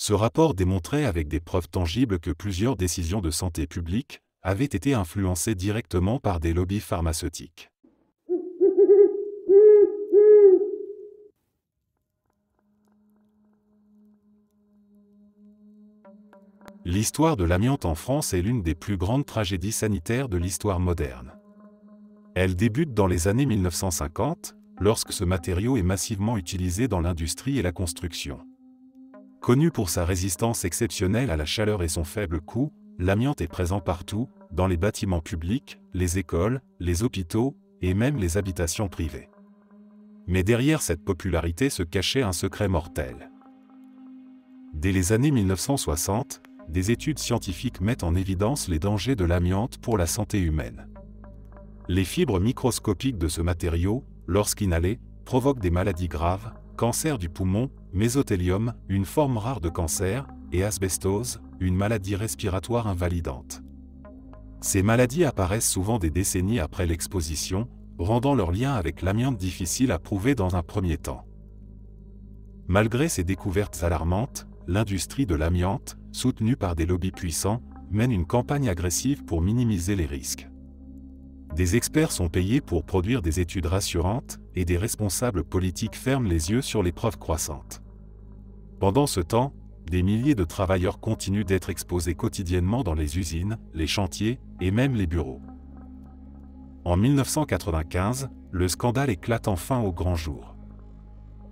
Ce rapport démontrait avec des preuves tangibles que plusieurs décisions de santé publique avaient été influencées directement par des lobbies pharmaceutiques. L'histoire de l'amiante en France est l'une des plus grandes tragédies sanitaires de l'histoire moderne. Elle débute dans les années 1950, lorsque ce matériau est massivement utilisé dans l'industrie et la construction. Connu pour sa résistance exceptionnelle à la chaleur et son faible coût, l'amiante est présent partout, dans les bâtiments publics, les écoles, les hôpitaux et même les habitations privées. Mais derrière cette popularité se cachait un secret mortel. Dès les années 1960, des études scientifiques mettent en évidence les dangers de l'amiante pour la santé humaine. Les fibres microscopiques de ce matériau, lorsqu'inhalées, provoquent des maladies graves, cancer du poumon, mésothéliome, une forme rare de cancer, et asbestose, une maladie respiratoire invalidante. Ces maladies apparaissent souvent des décennies après l'exposition, rendant leur lien avec l'amiante difficile à prouver dans un premier temps. Malgré ces découvertes alarmantes, l'industrie de l'amiante, soutenue par des lobbies puissants, mène une campagne agressive pour minimiser les risques. Des experts sont payés pour produire des études rassurantes et des responsables politiques ferment les yeux sur les preuves croissantes. Pendant ce temps, des milliers de travailleurs continuent d'être exposés quotidiennement dans les usines, les chantiers et même les bureaux. En 1995, le scandale éclate enfin au grand jour.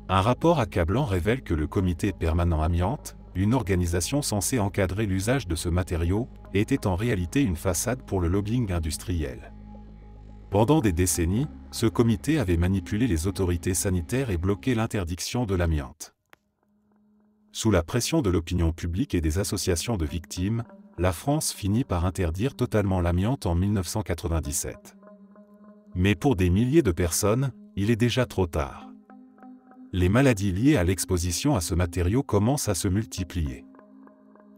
Un rapport accablant révèle que le Comité permanent amiante, une organisation censée encadrer l'usage de ce matériau, était en réalité une façade pour le lobbying industriel. Pendant des décennies, ce comité avait manipulé les autorités sanitaires et bloqué l'interdiction de l'amiante. Sous la pression de l'opinion publique et des associations de victimes, la France finit par interdire totalement l'amiante en 1997. Mais pour des milliers de personnes, il est déjà trop tard. Les maladies liées à l'exposition à ce matériau commencent à se multiplier.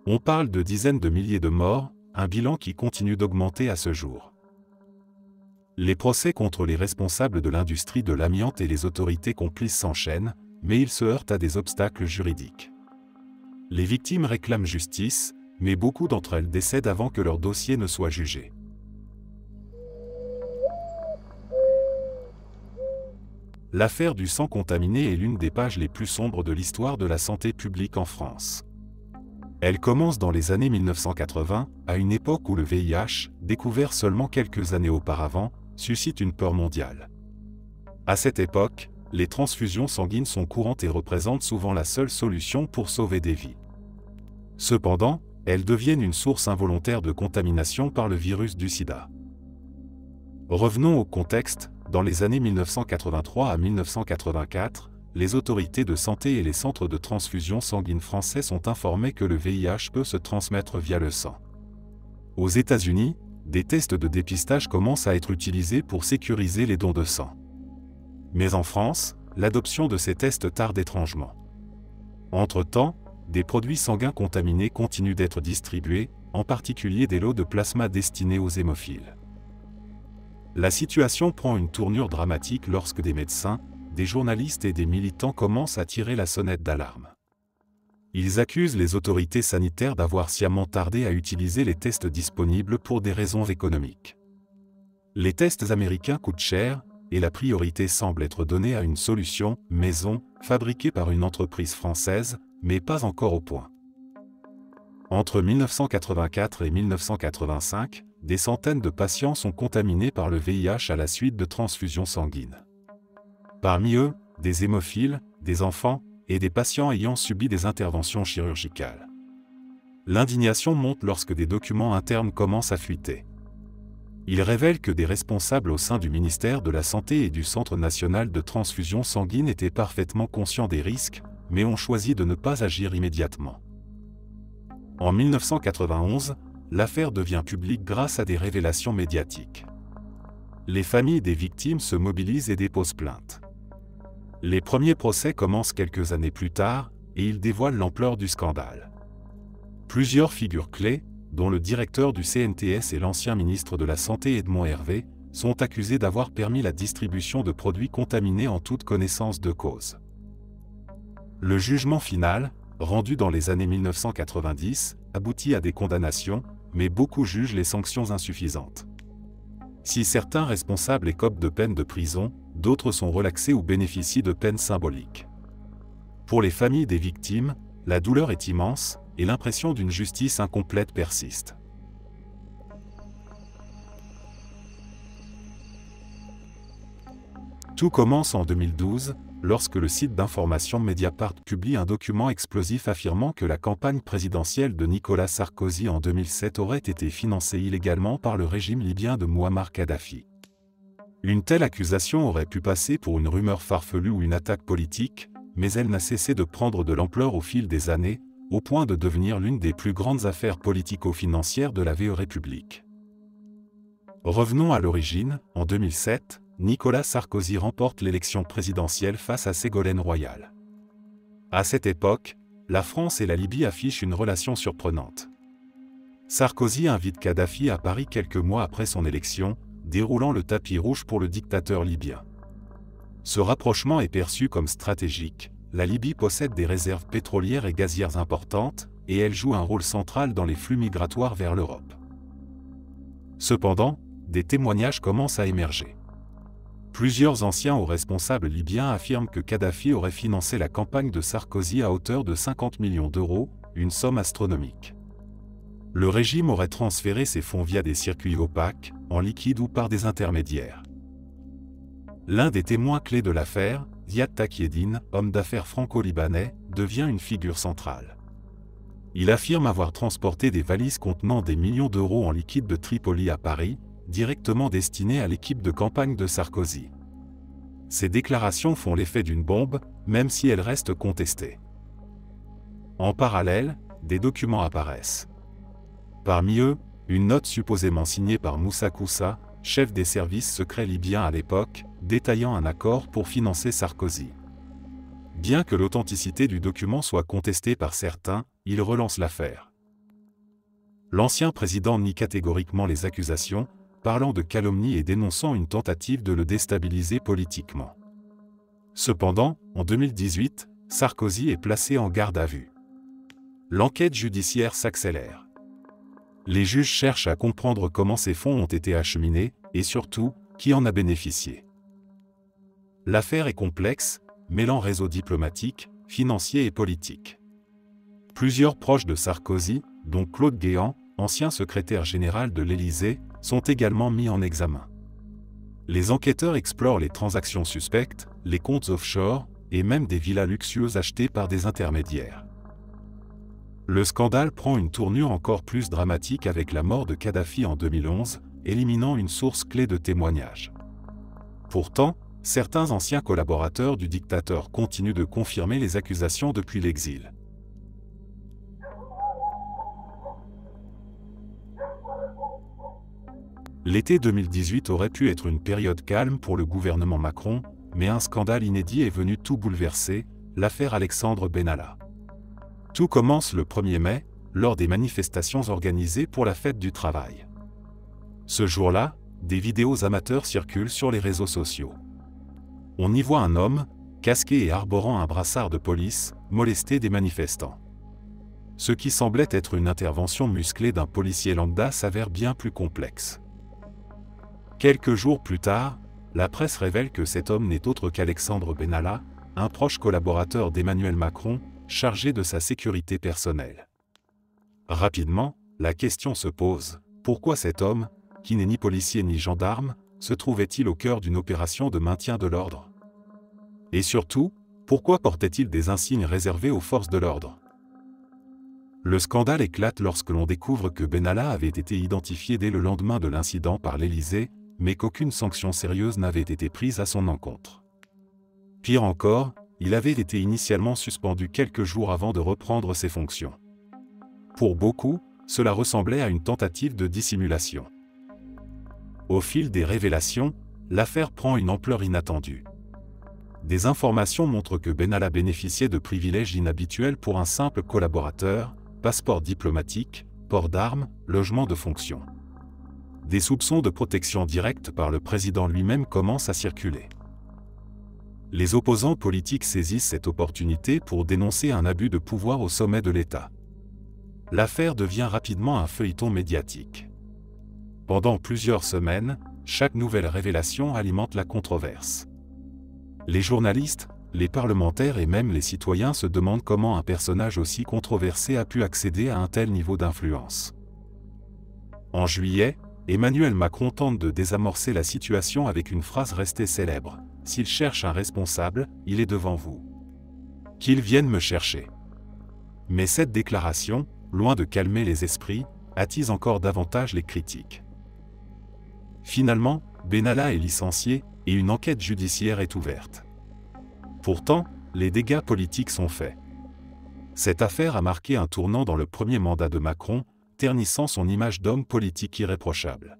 On parle de dizaines de milliers de morts, un bilan qui continue d'augmenter à ce jour. Les procès contre les responsables de l'industrie de l'amiante et les autorités complices s'enchaînent, mais ils se heurtent à des obstacles juridiques. Les victimes réclament justice, mais beaucoup d'entre elles décèdent avant que leur dossier ne soit jugé. L'affaire du sang contaminé est l'une des pages les plus sombres de l'histoire de la santé publique en France. Elle commence dans les années 1980, à une époque où le VIH, découvert seulement quelques années auparavant, suscite une peur mondiale. À cette époque, les transfusions sanguines sont courantes et représentent souvent la seule solution pour sauver des vies. Cependant, elles deviennent une source involontaire de contamination par le virus du sida. Revenons au contexte. Dans les années 1983 à 1984, les autorités de santé et les centres de transfusion sanguine français sont informés que le VIH peut se transmettre via le sang. Aux États-Unis, des tests de dépistage commencent à être utilisés pour sécuriser les dons de sang. Mais en France, l'adoption de ces tests tarde étrangement. Entre-temps, des produits sanguins contaminés continuent d'être distribués, en particulier des lots de plasma destinés aux hémophiles. La situation prend une tournure dramatique lorsque des médecins, des journalistes et des militants commencent à tirer la sonnette d'alarme. Ils accusent les autorités sanitaires d'avoir sciemment tardé à utiliser les tests disponibles pour des raisons économiques. Les tests américains coûtent cher, et la priorité semble être donnée à une solution maison, fabriquée par une entreprise française, mais pas encore au point. Entre 1984 et 1985, des centaines de patients sont contaminés par le VIH à la suite de transfusions sanguines. Parmi eux, des hémophiles, des enfants et des patients ayant subi des interventions chirurgicales. L'indignation monte lorsque des documents internes commencent à fuiter. Ils révèlent que des responsables au sein du ministère de la Santé et du Centre national de transfusion sanguine étaient parfaitement conscients des risques, mais ont choisi de ne pas agir immédiatement. En 1991, l'affaire devient publique grâce à des révélations médiatiques. Les familles des victimes se mobilisent et déposent plainte. Les premiers procès commencent quelques années plus tard, et ils dévoilent l'ampleur du scandale. Plusieurs figures clés, dont le directeur du CNTS et l'ancien ministre de la Santé Edmond Hervé, sont accusés d'avoir permis la distribution de produits contaminés en toute connaissance de cause. Le jugement final, rendu dans les années 1990, aboutit à des condamnations, mais beaucoup jugent les sanctions insuffisantes. Si certains responsables écopent de peines de prison, d'autres sont relaxés ou bénéficient de peines symboliques. Pour les familles des victimes, la douleur est immense, et l'impression d'une justice incomplète persiste. Tout commence en 2012, lorsque le site d'information Mediapart publie un document explosif affirmant que la campagne présidentielle de Nicolas Sarkozy en 2007 aurait été financée illégalement par le régime libyen de Mouammar Kadhafi. Une telle accusation aurait pu passer pour une rumeur farfelue ou une attaque politique, mais elle n'a cessé de prendre de l'ampleur au fil des années, au point de devenir l'une des plus grandes affaires politico-financières de la VE République. Revenons à l'origine. En 2007, Nicolas Sarkozy remporte l'élection présidentielle face à Ségolène Royal. À cette époque, la France et la Libye affichent une relation surprenante. Sarkozy invite Kadhafi à Paris quelques mois après son élection, déroulant le tapis rouge pour le dictateur libyen. Ce rapprochement est perçu comme stratégique. La Libye possède des réserves pétrolières et gazières importantes, et elle joue un rôle central dans les flux migratoires vers l'Europe. Cependant, des témoignages commencent à émerger. Plusieurs anciens hauts responsables libyens affirment que Kadhafi aurait financé la campagne de Sarkozy à hauteur de 50 millions d'euros, une somme astronomique. Le régime aurait transféré ces fonds via des circuits opaques, en liquide ou par des intermédiaires. L'un des témoins clés de l'affaire, Ziad Takieddine, homme d'affaires franco-libanais, devient une figure centrale. Il affirme avoir transporté des valises contenant des millions d'euros en liquide de Tripoli à Paris, directement destinées à l'équipe de campagne de Sarkozy. Ces déclarations font l'effet d'une bombe, même si elles restent contestées. En parallèle, des documents apparaissent. Parmi eux, une note supposément signée par Moussa Koussa, chef des services secrets libyens à l'époque, détaillant un accord pour financer Sarkozy. Bien que l'authenticité du document soit contestée par certains, il relance l'affaire. L'ancien président nie catégoriquement les accusations, parlant de calomnie et dénonçant une tentative de le déstabiliser politiquement. Cependant, en 2018, Sarkozy est placé en garde à vue. L'enquête judiciaire s'accélère. Les juges cherchent à comprendre comment ces fonds ont été acheminés, et surtout, qui en a bénéficié. L'affaire est complexe, mêlant réseaux diplomatiques, financiers et politiques. Plusieurs proches de Sarkozy, dont Claude Guéant, ancien secrétaire général de l'Élysée, sont également mis en examen. Les enquêteurs explorent les transactions suspectes, les comptes offshore, et même des villas luxueuses achetées par des intermédiaires. Le scandale prend une tournure encore plus dramatique avec la mort de Kadhafi en 2011, éliminant une source clé de témoignages. Pourtant, certains anciens collaborateurs du dictateur continuent de confirmer les accusations depuis l'exil. L'été 2018 aurait pu être une période calme pour le gouvernement Macron, mais un scandale inédit est venu tout bouleverser, l'affaire Alexandre Benalla. Tout commence le 1er mai, lors des manifestations organisées pour la fête du travail. Ce jour-là, des vidéos amateurs circulent sur les réseaux sociaux. On y voit un homme, casqué et arborant un brassard de police, molester des manifestants. Ce qui semblait être une intervention musclée d'un policier lambda s'avère bien plus complexe. Quelques jours plus tard, la presse révèle que cet homme n'est autre qu'Alexandre Benalla, un proche collaborateur d'Emmanuel Macron, chargé de sa sécurité personnelle. Rapidement, la question se pose, pourquoi cet homme, qui n'est ni policier ni gendarme, se trouvait-il au cœur d'une opération de maintien de l'ordre? Et surtout, pourquoi portait-il des insignes réservés aux forces de l'ordre? Le scandale éclate lorsque l'on découvre que Benalla avait été identifié dès le lendemain de l'incident par l'Élysée, mais qu'aucune sanction sérieuse n'avait été prise à son encontre. Pire encore, il avait été initialement suspendu quelques jours avant de reprendre ses fonctions. Pour beaucoup, cela ressemblait à une tentative de dissimulation. Au fil des révélations, l'affaire prend une ampleur inattendue. Des informations montrent que Benalla bénéficiait de privilèges inhabituels pour un simple collaborateur, passeport diplomatique, port d'armes, logement de fonction. Des soupçons de protection directe par le président lui-même commencent à circuler. Les opposants politiques saisissent cette opportunité pour dénoncer un abus de pouvoir au sommet de l'État. L'affaire devient rapidement un feuilleton médiatique. Pendant plusieurs semaines, chaque nouvelle révélation alimente la controverse. Les journalistes, les parlementaires et même les citoyens se demandent comment un personnage aussi controversé a pu accéder à un tel niveau d'influence. En juillet, Emmanuel Macron tente de désamorcer la situation avec une phrase restée célèbre. « S'il cherche un responsable, il est devant vous. Qu'il vienne me chercher. » Mais cette déclaration, loin de calmer les esprits, attise encore davantage les critiques. Finalement, Benalla est licencié et une enquête judiciaire est ouverte. Pourtant, les dégâts politiques sont faits. Cette affaire a marqué un tournant dans le premier mandat de Macron, ternissant son image d'homme politique irréprochable.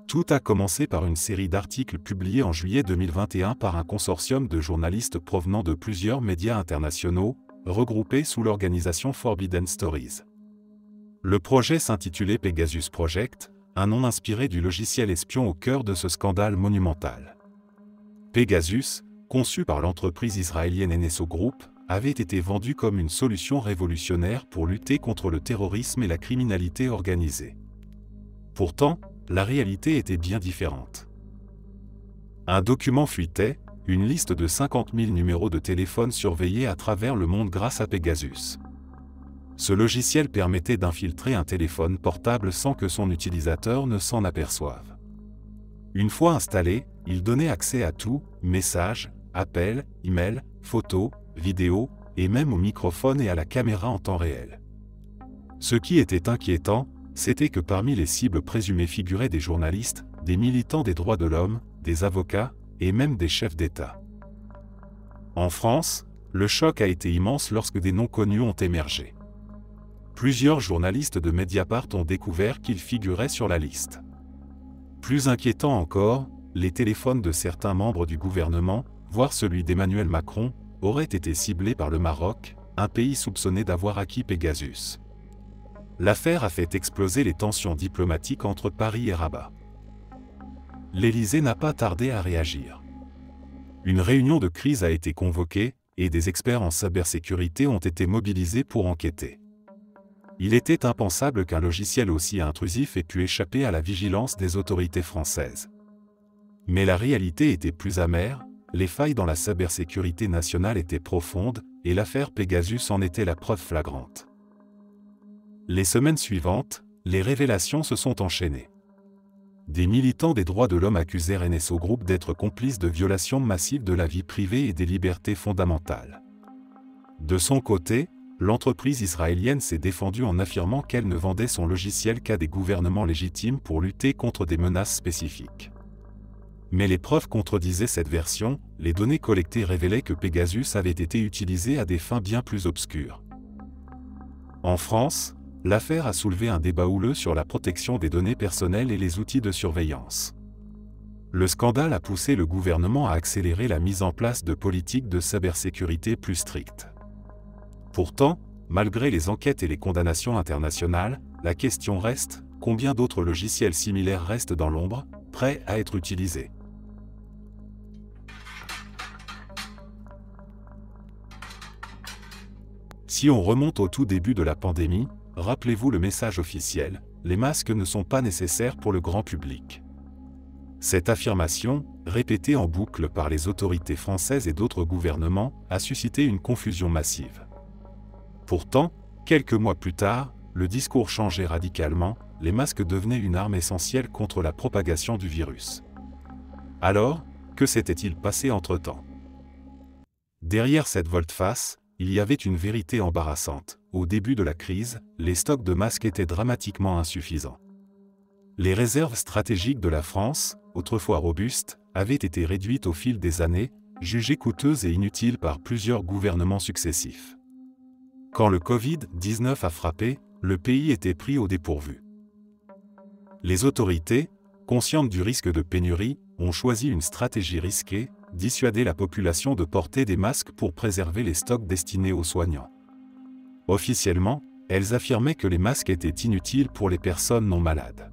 Tout a commencé par une série d'articles publiés en juillet 2021 par un consortium de journalistes provenant de plusieurs médias internationaux, regroupés sous l'organisation Forbidden Stories. Le projet s'intitulait Pegasus Project, un nom inspiré du logiciel espion au cœur de ce scandale monumental. Pegasus, conçu par l'entreprise israélienne NSO Group, avait été vendu comme une solution révolutionnaire pour lutter contre le terrorisme et la criminalité organisée. Pourtant, la réalité était bien différente. Un document fuitait, une liste de 50 000 numéros de téléphone surveillés à travers le monde grâce à Pegasus. Ce logiciel permettait d'infiltrer un téléphone portable sans que son utilisateur ne s'en aperçoive. Une fois installé, il donnait accès à tout, messages, appels, emails, photos, vidéos, et même au microphone et à la caméra en temps réel. Ce qui était inquiétant, c'était que parmi les cibles présumées figuraient des journalistes, des militants des droits de l'homme, des avocats, et même des chefs d'État. En France, le choc a été immense lorsque des noms connus ont émergé. Plusieurs journalistes de Mediapart ont découvert qu'ils figuraient sur la liste. Plus inquiétant encore, les téléphones de certains membres du gouvernement, voire celui d'Emmanuel Macron, auraient été ciblés par le Maroc, un pays soupçonné d'avoir acquis Pegasus. L'affaire a fait exploser les tensions diplomatiques entre Paris et Rabat. L'Élysée n'a pas tardé à réagir. Une réunion de crise a été convoquée, et des experts en cybersécurité ont été mobilisés pour enquêter. Il était impensable qu'un logiciel aussi intrusif ait pu échapper à la vigilance des autorités françaises. Mais la réalité était plus amère, les failles dans la cybersécurité nationale étaient profondes, et l'affaire Pegasus en était la preuve flagrante. Les semaines suivantes, les révélations se sont enchaînées. Des militants des droits de l'homme accusèrent NSO Group d'être complices de violations massives de la vie privée et des libertés fondamentales. De son côté, l'entreprise israélienne s'est défendue en affirmant qu'elle ne vendait son logiciel qu'à des gouvernements légitimes pour lutter contre des menaces spécifiques. Mais les preuves contredisaient cette version, les données collectées révélaient que Pegasus avait été utilisé à des fins bien plus obscures. En France, l'affaire a soulevé un débat houleux sur la protection des données personnelles et les outils de surveillance. Le scandale a poussé le gouvernement à accélérer la mise en place de politiques de cybersécurité plus strictes. Pourtant, malgré les enquêtes et les condamnations internationales, la question reste, combien d'autres logiciels similaires restent dans l'ombre, prêts à être utilisés? Si on remonte au tout début de la pandémie, rappelez-vous le message officiel, les masques ne sont pas nécessaires pour le grand public. Cette affirmation, répétée en boucle par les autorités françaises et d'autres gouvernements, a suscité une confusion massive. Pourtant, quelques mois plus tard, le discours changeait radicalement, les masques devenaient une arme essentielle contre la propagation du virus. Alors, que s'était-il passé entre-temps? Derrière cette volte-face, il y avait une vérité embarrassante. Au début de la crise, les stocks de masques étaient dramatiquement insuffisants. Les réserves stratégiques de la France, autrefois robustes, avaient été réduites au fil des années, jugées coûteuses et inutiles par plusieurs gouvernements successifs. Quand le Covid-19 a frappé, le pays était pris au dépourvu. Les autorités, conscientes du risque de pénurie, ont choisi une stratégie risquée, dissuader la population de porter des masques pour préserver les stocks destinés aux soignants. Officiellement, elles affirmaient que les masques étaient inutiles pour les personnes non malades.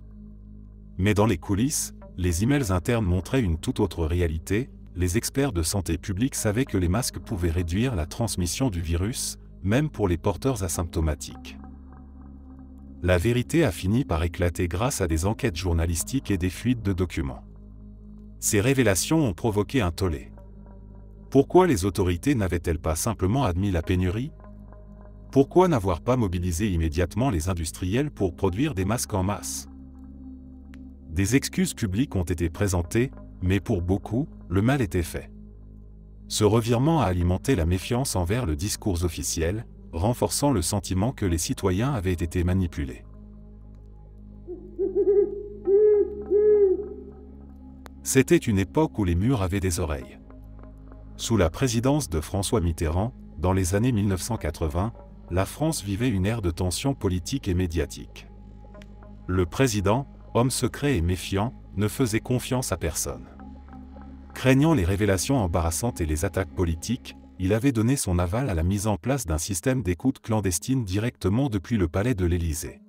Mais dans les coulisses, les emails internes montraient une toute autre réalité. Les experts de santé publique savaient que les masques pouvaient réduire la transmission du virus, même pour les porteurs asymptomatiques. La vérité a fini par éclater grâce à des enquêtes journalistiques et des fuites de documents. Ces révélations ont provoqué un tollé. Pourquoi les autorités n'avaient-elles pas simplement admis la pénurie? Pourquoi n'avoir pas mobilisé immédiatement les industriels pour produire des masques en masse? Des excuses publiques ont été présentées, mais pour beaucoup, le mal était fait. Ce revirement a alimenté la méfiance envers le discours officiel, renforçant le sentiment que les citoyens avaient été manipulés. C'était une époque où les murs avaient des oreilles. Sous la présidence de François Mitterrand, dans les années 1980, la France vivait une ère de tension politique et médiatique. Le président, homme secret et méfiant, ne faisait confiance à personne. Craignant les révélations embarrassantes et les attaques politiques, il avait donné son aval à la mise en place d'un système d'écoute clandestine directement depuis le palais de l'Élysée.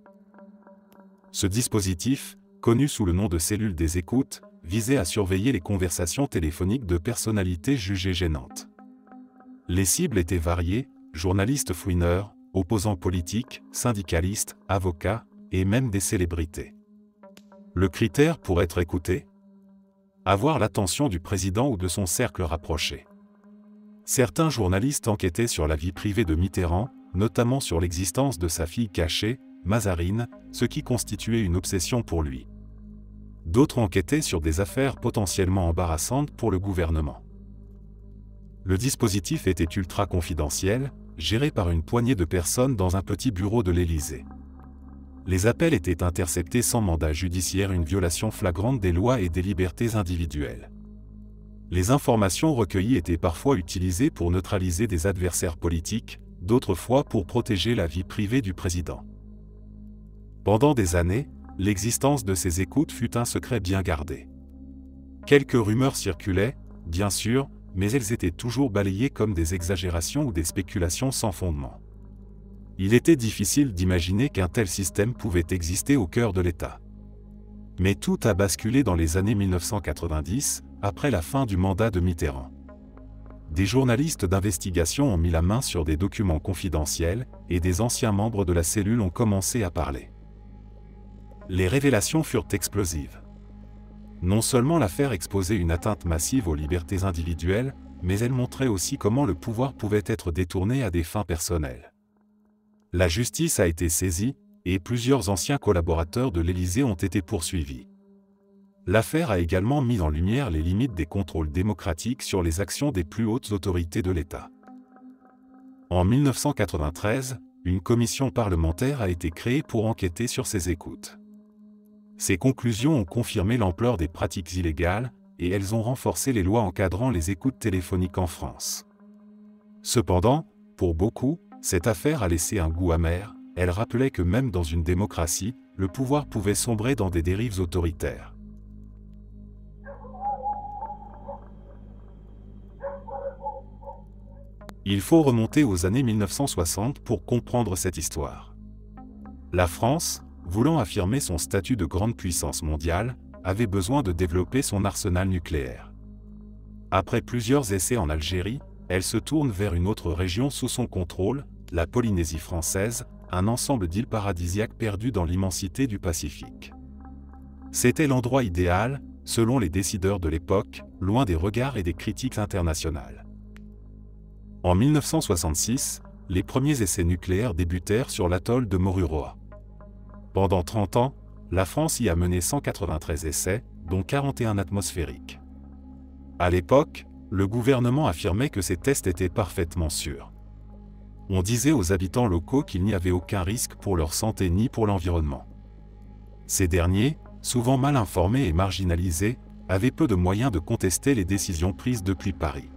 Ce dispositif, connu sous le nom de cellule des écoutes, visait à surveiller les conversations téléphoniques de personnalités jugées gênantes. Les cibles étaient variées, journalistes fouineurs, opposants politiques, syndicalistes, avocats, et même des célébrités. Le critère pour être écouté? Avoir l'attention du président ou de son cercle rapproché. Certains journalistes enquêtaient sur la vie privée de Mitterrand, notamment sur l'existence de sa fille cachée, Mazarine, ce qui constituait une obsession pour lui. D'autres enquêtaient sur des affaires potentiellement embarrassantes pour le gouvernement. Le dispositif était ultra confidentiel, géré par une poignée de personnes dans un petit bureau de l'Élysée. Les appels étaient interceptés sans mandat judiciaire, une violation flagrante des lois et des libertés individuelles. Les informations recueillies étaient parfois utilisées pour neutraliser des adversaires politiques, d'autres fois pour protéger la vie privée du président. Pendant des années, l'existence de ces écoutes fut un secret bien gardé. Quelques rumeurs circulaient, bien sûr, mais elles étaient toujours balayées comme des exagérations ou des spéculations sans fondement. Il était difficile d'imaginer qu'un tel système pouvait exister au cœur de l'État. Mais tout a basculé dans les années 1990, après la fin du mandat de Mitterrand. Des journalistes d'investigation ont mis la main sur des documents confidentiels, et des anciens membres de la cellule ont commencé à parler. Les révélations furent explosives. Non seulement l'affaire exposait une atteinte massive aux libertés individuelles, mais elle montrait aussi comment le pouvoir pouvait être détourné à des fins personnelles. La justice a été saisie, et plusieurs anciens collaborateurs de l'Élysée ont été poursuivis. L'affaire a également mis en lumière les limites des contrôles démocratiques sur les actions des plus hautes autorités de l'État. En 1993, une commission parlementaire a été créée pour enquêter sur ces écoutes. Ces conclusions ont confirmé l'ampleur des pratiques illégales, et elles ont renforcé les lois encadrant les écoutes téléphoniques en France. Cependant, pour beaucoup, cette affaire a laissé un goût amer. Elle rappelait que même dans une démocratie, le pouvoir pouvait sombrer dans des dérives autoritaires. Il faut remonter aux années 1960 pour comprendre cette histoire. La France, voulant affirmer son statut de grande puissance mondiale, avait besoin de développer son arsenal nucléaire. Après plusieurs essais en Algérie, elle se tourne vers une autre région sous son contrôle, la Polynésie française, un ensemble d'îles paradisiaques perdues dans l'immensité du Pacifique. C'était l'endroit idéal, selon les décideurs de l'époque, loin des regards et des critiques internationales. En 1966, les premiers essais nucléaires débutèrent sur l'atoll de Moruroa. Pendant 30 ans, la France y a mené 193 essais, dont 41 atmosphériques. À l'époque, le gouvernement affirmait que ces tests étaient parfaitement sûrs. On disait aux habitants locaux qu'il n'y avait aucun risque pour leur santé ni pour l'environnement. Ces derniers, souvent mal informés et marginalisés, avaient peu de moyens de contester les décisions prises depuis Paris.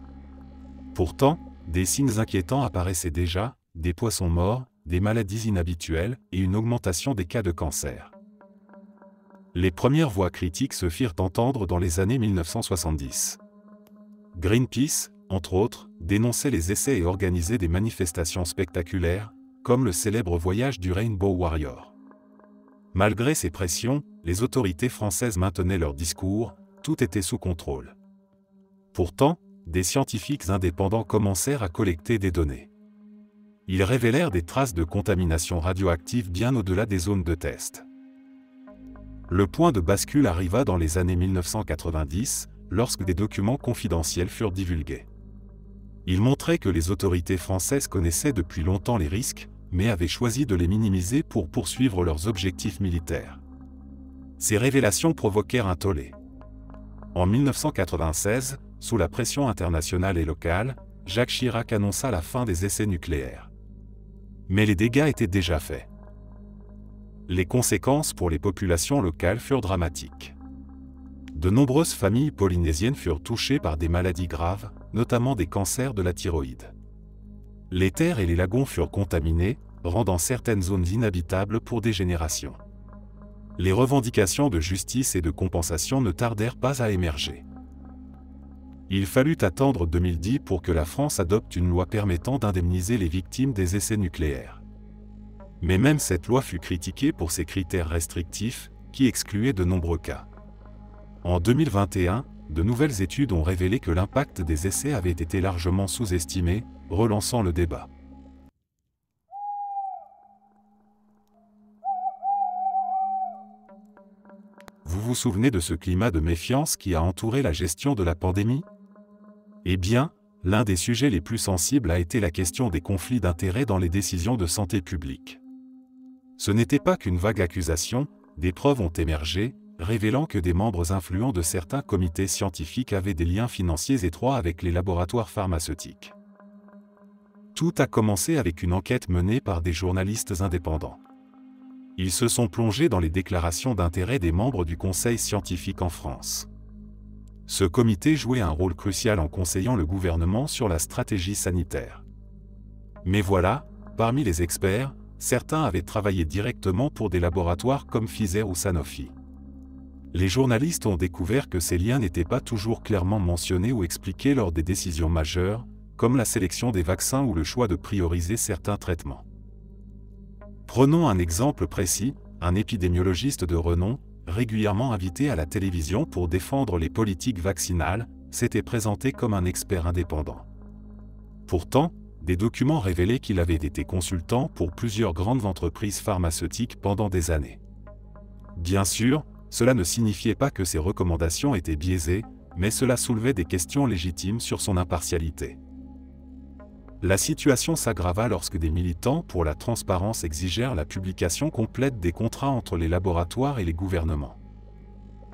Pourtant, des signes inquiétants apparaissaient déjà, des poissons morts, des maladies inhabituelles et une augmentation des cas de cancer. Les premières voix critiques se firent entendre dans les années 1970. Greenpeace, entre autres, dénonçait les essais et organisait des manifestations spectaculaires, comme le célèbre voyage du Rainbow Warrior. Malgré ces pressions, les autorités françaises maintenaient leur discours, tout était sous contrôle. Pourtant, des scientifiques indépendants commencèrent à collecter des données. Ils révélèrent des traces de contamination radioactive bien au-delà des zones de test. Le point de bascule arriva dans les années 1990, lorsque des documents confidentiels furent divulgués. Ils montraient que les autorités françaises connaissaient depuis longtemps les risques, mais avaient choisi de les minimiser pour poursuivre leurs objectifs militaires. Ces révélations provoquèrent un tollé. En 1996, sous la pression internationale et locale, Jacques Chirac annonça la fin des essais nucléaires. Mais les dégâts étaient déjà faits. Les conséquences pour les populations locales furent dramatiques. De nombreuses familles polynésiennes furent touchées par des maladies graves, notamment des cancers de la thyroïde. Les terres et les lagons furent contaminés, rendant certaines zones inhabitables pour des générations. Les revendications de justice et de compensation ne tardèrent pas à émerger. Il fallut attendre 2010 pour que la France adopte une loi permettant d'indemniser les victimes des essais nucléaires. Mais même cette loi fut critiquée pour ses critères restrictifs, qui excluaient de nombreux cas. En 2021, de nouvelles études ont révélé que l'impact des essais avait été largement sous-estimé, relançant le débat. Vous vous souvenez de ce climat de méfiance qui a entouré la gestion de la pandémie? Eh bien, l'un des sujets les plus sensibles a été la question des conflits d'intérêts dans les décisions de santé publique. Ce n'était pas qu'une vague accusation, des preuves ont émergé, révélant que des membres influents de certains comités scientifiques avaient des liens financiers étroits avec les laboratoires pharmaceutiques. Tout a commencé avec une enquête menée par des journalistes indépendants. Ils se sont plongés dans les déclarations d'intérêt des membres du Conseil scientifique en France. Ce comité jouait un rôle crucial en conseillant le gouvernement sur la stratégie sanitaire. Mais voilà, parmi les experts, certains avaient travaillé directement pour des laboratoires comme Pfizer ou Sanofi. Les journalistes ont découvert que ces liens n'étaient pas toujours clairement mentionnés ou expliqués lors des décisions majeures, comme la sélection des vaccins ou le choix de prioriser certains traitements. Prenons un exemple précis, un épidémiologiste de renom, régulièrement invité à la télévision pour défendre les politiques vaccinales, s'était présenté comme un expert indépendant. Pourtant, des documents révélaient qu'il avait été consultant pour plusieurs grandes entreprises pharmaceutiques pendant des années. Bien sûr, cela ne signifiait pas que ses recommandations étaient biaisées, mais cela soulevait des questions légitimes sur son impartialité. La situation s'aggrava lorsque des militants pour la transparence exigèrent la publication complète des contrats entre les laboratoires et les gouvernements.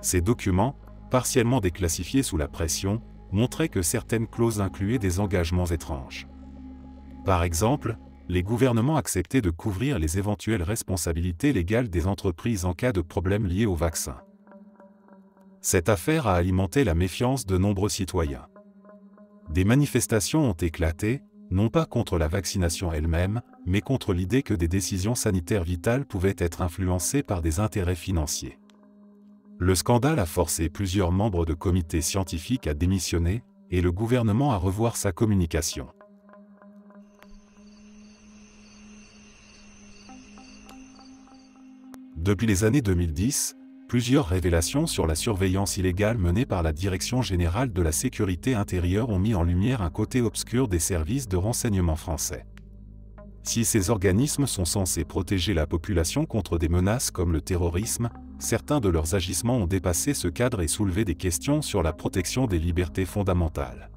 Ces documents, partiellement déclassifiés sous la pression, montraient que certaines clauses incluaient des engagements étranges. Par exemple, les gouvernements acceptaient de couvrir les éventuelles responsabilités légales des entreprises en cas de problèmes liés au vaccin. Cette affaire a alimenté la méfiance de nombreux citoyens. Des manifestations ont éclaté, non pas contre la vaccination elle-même, mais contre l'idée que des décisions sanitaires vitales pouvaient être influencées par des intérêts financiers. Le scandale a forcé plusieurs membres de comités scientifiques à démissionner, et le gouvernement à revoir sa communication. Depuis les années 2010, plusieurs révélations sur la surveillance illégale menée par la Direction générale de la sécurité intérieure ont mis en lumière un côté obscur des services de renseignement français. Si ces organismes sont censés protéger la population contre des menaces comme le terrorisme, certains de leurs agissements ont dépassé ce cadre et soulevé des questions sur la protection des libertés fondamentales.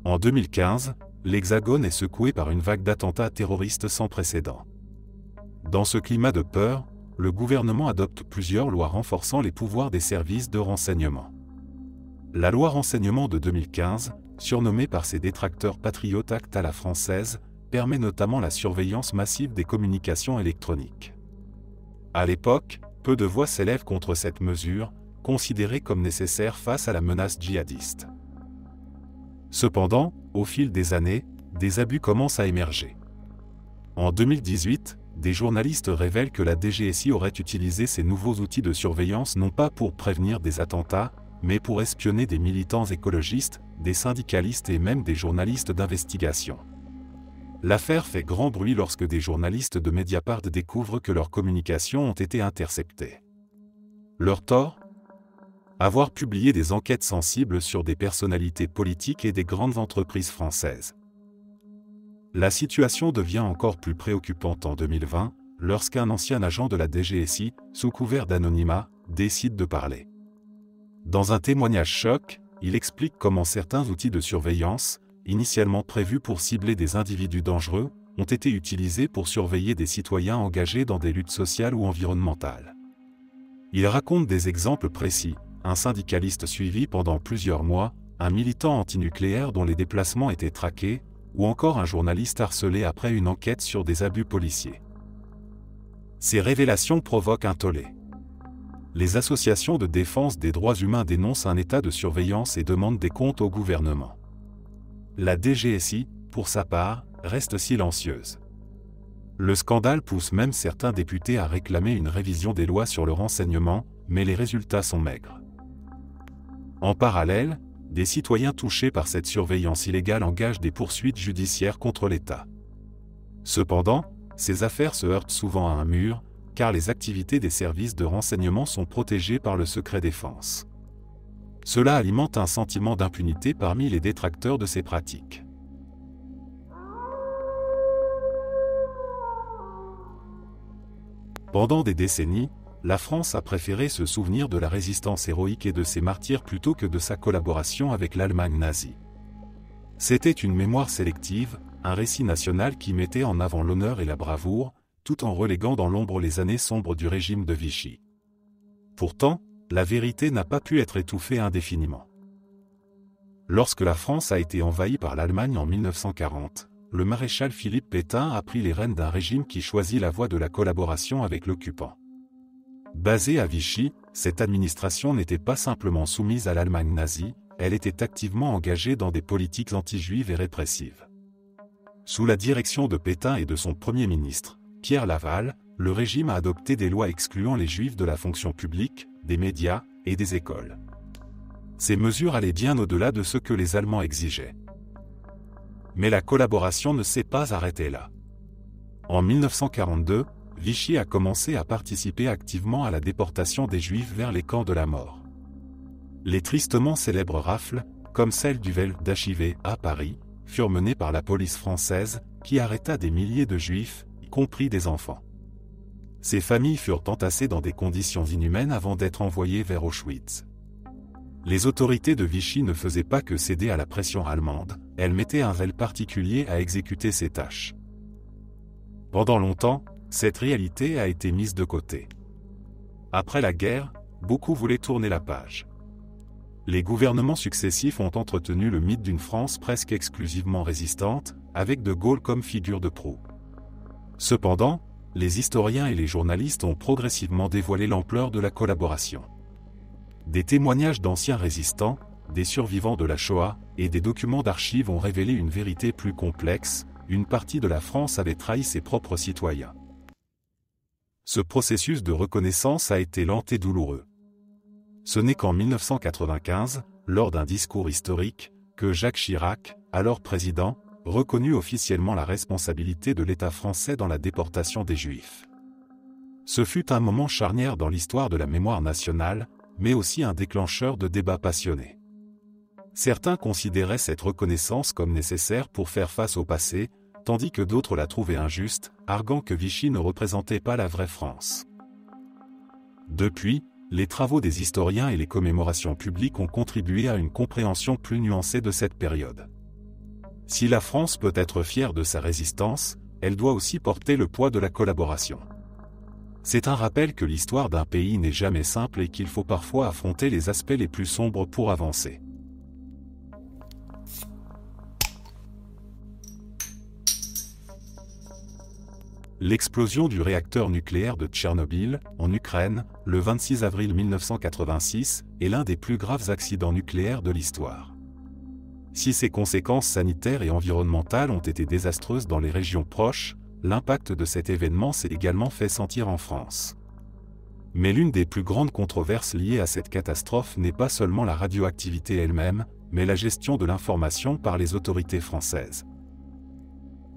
En 2015, l'Hexagone est secoué par une vague d'attentats terroristes sans précédent. Dans ce climat de peur, le gouvernement adopte plusieurs lois renforçant les pouvoirs des services de renseignement. La loi renseignement de 2015, surnommée par ses détracteurs Patriot Act à la française, permet notamment la surveillance massive des communications électroniques. À l'époque, peu de voix s'élèvent contre cette mesure, considérée comme nécessaire face à la menace djihadiste. Cependant, au fil des années, des abus commencent à émerger. En 2018, des journalistes révèlent que la DGSI aurait utilisé ces nouveaux outils de surveillance non pas pour prévenir des attentats, mais pour espionner des militants écologistes, des syndicalistes et même des journalistes d'investigation. L'affaire fait grand bruit lorsque des journalistes de Mediapart découvrent que leurs communications ont été interceptées. Leur tort ? Avoir publié des enquêtes sensibles sur des personnalités politiques et des grandes entreprises françaises. La situation devient encore plus préoccupante en 2020, lorsqu'un ancien agent de la DGSI, sous couvert d'anonymat, décide de parler. Dans un témoignage choc, il explique comment certains outils de surveillance, initialement prévus pour cibler des individus dangereux, ont été utilisés pour surveiller des citoyens engagés dans des luttes sociales ou environnementales. Il raconte des exemples précis, un syndicaliste suivi pendant plusieurs mois, un militant antinucléaire dont les déplacements étaient traqués, ou encore un journaliste harcelé après une enquête sur des abus policiers. Ces révélations provoquent un tollé. Les associations de défense des droits humains dénoncent un état de surveillance et demandent des comptes au gouvernement. La DGSI, pour sa part, reste silencieuse. Le scandale pousse même certains députés à réclamer une révision des lois sur le renseignement, mais les résultats sont maigres. En parallèle, des citoyens touchés par cette surveillance illégale engagent des poursuites judiciaires contre l'État. Cependant, ces affaires se heurtent souvent à un mur, car les activités des services de renseignement sont protégées par le secret défense. Cela alimente un sentiment d'impunité parmi les détracteurs de ces pratiques. Pendant des décennies, la France a préféré se souvenir de la résistance héroïque et de ses martyrs plutôt que de sa collaboration avec l'Allemagne nazie. C'était une mémoire sélective, un récit national qui mettait en avant l'honneur et la bravoure, tout en reléguant dans l'ombre les années sombres du régime de Vichy. Pourtant, la vérité n'a pas pu être étouffée indéfiniment. Lorsque la France a été envahie par l'Allemagne en 1940, le maréchal Philippe Pétain a pris les rênes d'un régime qui choisit la voie de la collaboration avec l'occupant. Basée à Vichy, cette administration n'était pas simplement soumise à l'Allemagne nazie, elle était activement engagée dans des politiques anti-juives et répressives. Sous la direction de Pétain et de son Premier ministre, Pierre Laval, le régime a adopté des lois excluant les juifs de la fonction publique, des médias et des écoles. Ces mesures allaient bien au-delà de ce que les Allemands exigeaient. Mais la collaboration ne s'est pas arrêtée là. En 1942, Vichy a commencé à participer activement à la déportation des Juifs vers les camps de la mort. Les tristement célèbres rafles, comme celle du Vel d'Achivé à Paris, furent menées par la police française, qui arrêta des milliers de Juifs, y compris des enfants. Ces familles furent entassées dans des conditions inhumaines avant d'être envoyées vers Auschwitz. Les autorités de Vichy ne faisaient pas que céder à la pression allemande, elles mettaient un zèle particulier à exécuter ces tâches. Pendant longtemps, cette réalité a été mise de côté. Après la guerre, beaucoup voulaient tourner la page. Les gouvernements successifs ont entretenu le mythe d'une France presque exclusivement résistante, avec De Gaulle comme figure de proue. Cependant, les historiens et les journalistes ont progressivement dévoilé l'ampleur de la collaboration. Des témoignages d'anciens résistants, des survivants de la Shoah, et des documents d'archives ont révélé une vérité plus complexe, une partie de la France avait trahi ses propres citoyens. Ce processus de reconnaissance a été lent et douloureux. Ce n'est qu'en 1995, lors d'un discours historique, que Jacques Chirac, alors président, reconnut officiellement la responsabilité de l'État français dans la déportation des Juifs. Ce fut un moment charnière dans l'histoire de la mémoire nationale, mais aussi un déclencheur de débats passionnés. Certains considéraient cette reconnaissance comme nécessaire pour faire face au passé, tandis que d'autres la trouvaient injuste, arguant que Vichy ne représentait pas la vraie France. Depuis, les travaux des historiens et les commémorations publiques ont contribué à une compréhension plus nuancée de cette période. Si la France peut être fière de sa résistance, elle doit aussi porter le poids de la collaboration. C'est un rappel que l'histoire d'un pays n'est jamais simple et qu'il faut parfois affronter les aspects les plus sombres pour avancer. L'explosion du réacteur nucléaire de Tchernobyl, en Ukraine, le 26 avril 1986, est l'un des plus graves accidents nucléaires de l'histoire. Si ses conséquences sanitaires et environnementales ont été désastreuses dans les régions proches, l'impact de cet événement s'est également fait sentir en France. Mais l'une des plus grandes controverses liées à cette catastrophe n'est pas seulement la radioactivité elle-même, mais la gestion de l'information par les autorités françaises.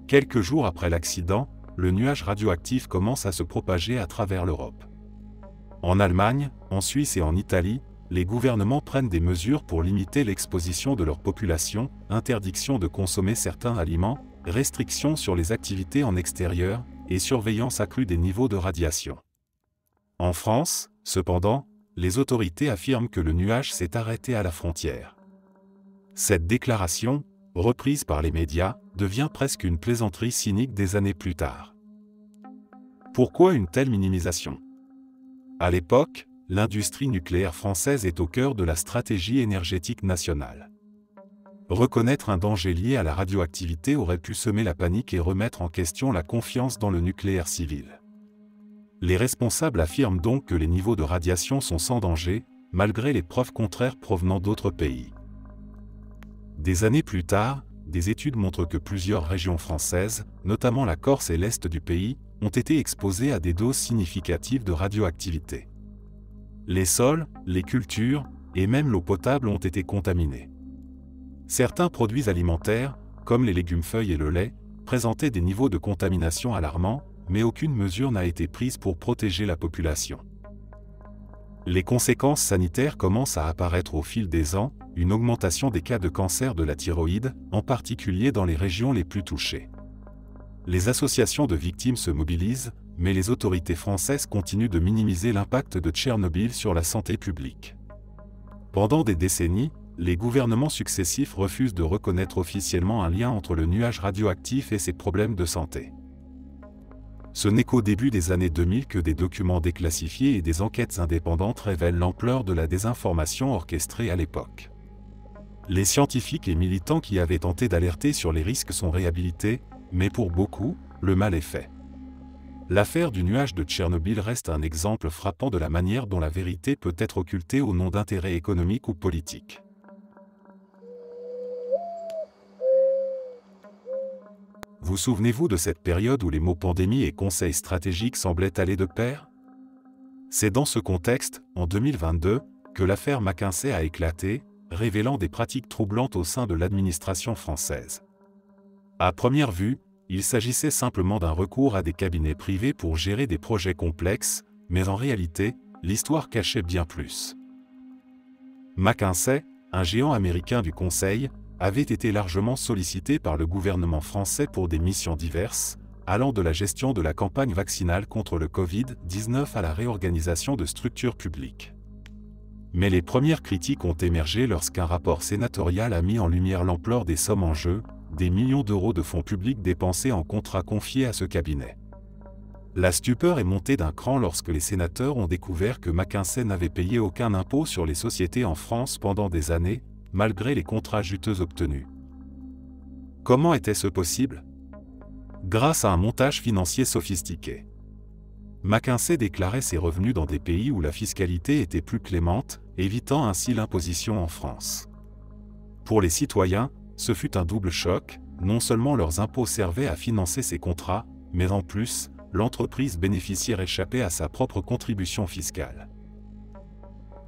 Quelques jours après l'accident, le nuage radioactif commence à se propager à travers l'Europe. En Allemagne, en Suisse et en Italie, les gouvernements prennent des mesures pour limiter l'exposition de leur population, interdiction de consommer certains aliments, restrictions sur les activités en extérieur, et surveillance accrue des niveaux de radiation. En France, cependant, les autorités affirment que le nuage s'est arrêté à la frontière. Cette déclaration, reprise par les médias, devient presque une plaisanterie cynique des années plus tard. Pourquoi une telle minimisation ? À l'époque, l'industrie nucléaire française est au cœur de la stratégie énergétique nationale. Reconnaître un danger lié à la radioactivité aurait pu semer la panique et remettre en question la confiance dans le nucléaire civil. Les responsables affirment donc que les niveaux de radiation sont sans danger, malgré les preuves contraires provenant d'autres pays. Des années plus tard, des études montrent que plusieurs régions françaises, notamment la Corse et l'Est du pays, ont été exposées à des doses significatives de radioactivité. Les sols, les cultures, et même l'eau potable ont été contaminés. Certains produits alimentaires, comme les légumes-feuilles et le lait, présentaient des niveaux de contamination alarmants, mais aucune mesure n'a été prise pour protéger la population. Les conséquences sanitaires commencent à apparaître au fil des ans, une augmentation des cas de cancer de la thyroïde, en particulier dans les régions les plus touchées. Les associations de victimes se mobilisent, mais les autorités françaises continuent de minimiser l'impact de Tchernobyl sur la santé publique. Pendant des décennies, les gouvernements successifs refusent de reconnaître officiellement un lien entre le nuage radioactif et ses problèmes de santé. Ce n'est qu'au début des années 2000 que des documents déclassifiés et des enquêtes indépendantes révèlent l'ampleur de la désinformation orchestrée à l'époque. Les scientifiques et militants qui avaient tenté d'alerter sur les risques sont réhabilités, mais pour beaucoup, le mal est fait. L'affaire du nuage de Tchernobyl reste un exemple frappant de la manière dont la vérité peut être occultée au nom d'intérêts économiques ou politiques. Vous souvenez-vous de cette période où les mots pandémie et conseil stratégique semblaient aller de pair ? C'est dans ce contexte, en 2022, que l'affaire McKinsey a éclaté, révélant des pratiques troublantes au sein de l'administration française. À première vue, il s'agissait simplement d'un recours à des cabinets privés pour gérer des projets complexes, mais en réalité, l'histoire cachait bien plus. McKinsey, un géant américain du conseil, avait été largement sollicité par le gouvernement français pour des missions diverses, allant de la gestion de la campagne vaccinale contre le Covid-19 à la réorganisation de structures publiques. Mais les premières critiques ont émergé lorsqu'un rapport sénatorial a mis en lumière l'ampleur des sommes en jeu, des millions d'euros de fonds publics dépensés en contrats confiés à ce cabinet. La stupeur est montée d'un cran lorsque les sénateurs ont découvert que McKinsey n'avait payé aucun impôt sur les sociétés en France pendant des années, malgré les contrats juteux obtenus. Comment était-ce possible ? Grâce à un montage financier sophistiqué. McKinsey déclarait ses revenus dans des pays où la fiscalité était plus clémente, évitant ainsi l'imposition en France. Pour les citoyens, ce fut un double choc, non seulement leurs impôts servaient à financer ces contrats, mais en plus, l'entreprise bénéficiaire échappait à sa propre contribution fiscale.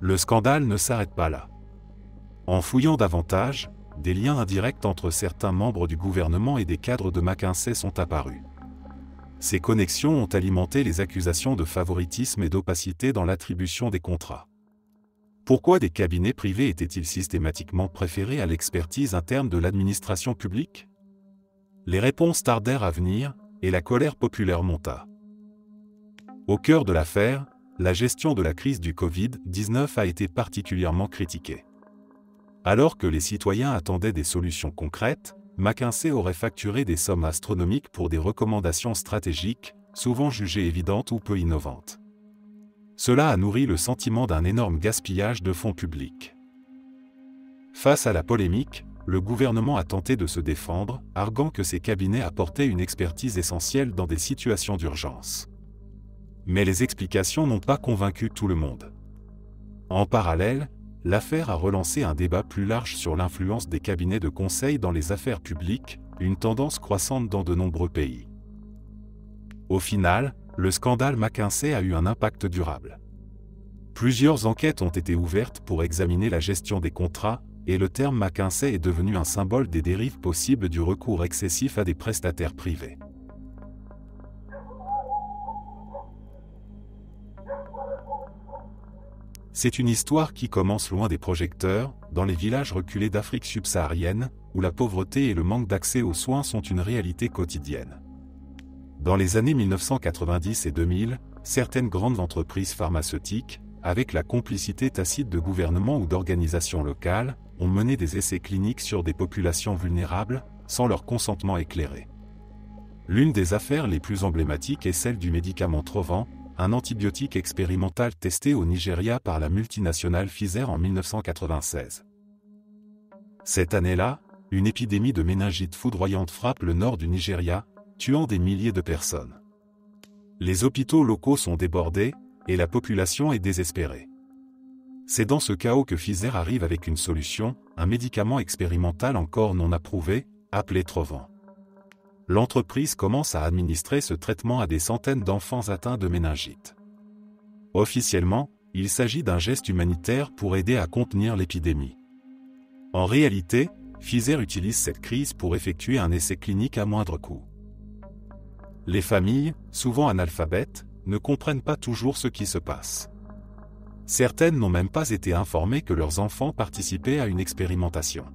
Le scandale ne s'arrête pas là. En fouillant davantage, des liens indirects entre certains membres du gouvernement et des cadres de McKinsey sont apparus. Ces connexions ont alimenté les accusations de favoritisme et d'opacité dans l'attribution des contrats. Pourquoi des cabinets privés étaient-ils systématiquement préférés à l'expertise interne de l'administration publique ? Les réponses tardèrent à venir, et la colère populaire monta. Au cœur de l'affaire, la gestion de la crise du Covid-19 a été particulièrement critiquée. Alors que les citoyens attendaient des solutions concrètes, McKinsey aurait facturé des sommes astronomiques pour des recommandations stratégiques, souvent jugées évidentes ou peu innovantes. Cela a nourri le sentiment d'un énorme gaspillage de fonds publics. Face à la polémique, le gouvernement a tenté de se défendre, arguant que ces cabinets apportaient une expertise essentielle dans des situations d'urgence. Mais les explications n'ont pas convaincu tout le monde. En parallèle, l'affaire a relancé un débat plus large sur l'influence des cabinets de conseil dans les affaires publiques, une tendance croissante dans de nombreux pays. Au final, le scandale McKinsey a eu un impact durable. Plusieurs enquêtes ont été ouvertes pour examiner la gestion des contrats, et le terme McKinsey est devenu un symbole des dérives possibles du recours excessif à des prestataires privés. C'est une histoire qui commence loin des projecteurs, dans les villages reculés d'Afrique subsaharienne, où la pauvreté et le manque d'accès aux soins sont une réalité quotidienne. Dans les années 1990 et 2000, certaines grandes entreprises pharmaceutiques, avec la complicité tacite de gouvernements ou d'organisations locales, ont mené des essais cliniques sur des populations vulnérables, sans leur consentement éclairé. L'une des affaires les plus emblématiques est celle du médicament Trovan, un antibiotique expérimental testé au Nigeria par la multinationale Pfizer en 1996. Cette année-là, une épidémie de méningite foudroyante frappe le nord du Nigeria, tuant des milliers de personnes. Les hôpitaux locaux sont débordés, et la population est désespérée. C'est dans ce chaos que Pfizer arrive avec une solution, un médicament expérimental encore non approuvé, appelé Trovan. L'entreprise commence à administrer ce traitement à des centaines d'enfants atteints de méningite. Officiellement, il s'agit d'un geste humanitaire pour aider à contenir l'épidémie. En réalité, Pfizer utilise cette crise pour effectuer un essai clinique à moindre coût. Les familles, souvent analphabètes, ne comprennent pas toujours ce qui se passe. Certaines n'ont même pas été informées que leurs enfants participaient à une expérimentation.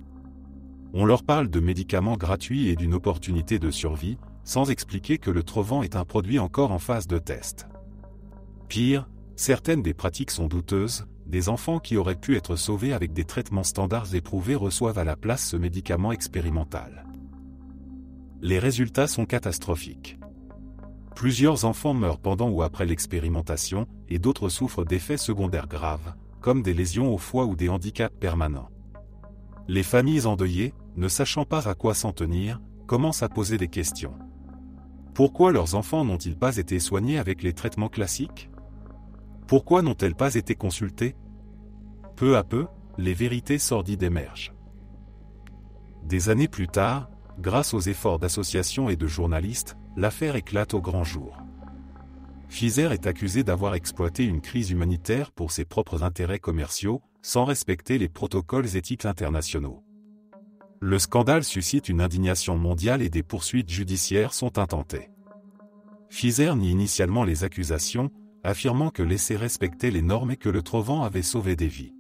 On leur parle de médicaments gratuits et d'une opportunité de survie, sans expliquer que le Trovan est un produit encore en phase de test. Pire, certaines des pratiques sont douteuses, des enfants qui auraient pu être sauvés avec des traitements standards éprouvés reçoivent à la place ce médicament expérimental. Les résultats sont catastrophiques. Plusieurs enfants meurent pendant ou après l'expérimentation, et d'autres souffrent d'effets secondaires graves, comme des lésions au foie ou des handicaps permanents. Les familles endeuillées, ne sachant pas à quoi s'en tenir, commencent à poser des questions. Pourquoi leurs enfants n'ont-ils pas été soignés avec les traitements classiques ? Pourquoi n'ont-elles pas été consultées ? Peu à peu, les vérités sordides émergent. Des années plus tard, grâce aux efforts d'associations et de journalistes, l'affaire éclate au grand jour. Pfizer est accusé d'avoir exploité une crise humanitaire pour ses propres intérêts commerciaux, sans respecter les protocoles éthiques internationaux. Le scandale suscite une indignation mondiale et des poursuites judiciaires sont intentées. Pfizer nie initialement les accusations, affirmant que l'essai respectait les normes et que le Trovan avait sauvé des vies.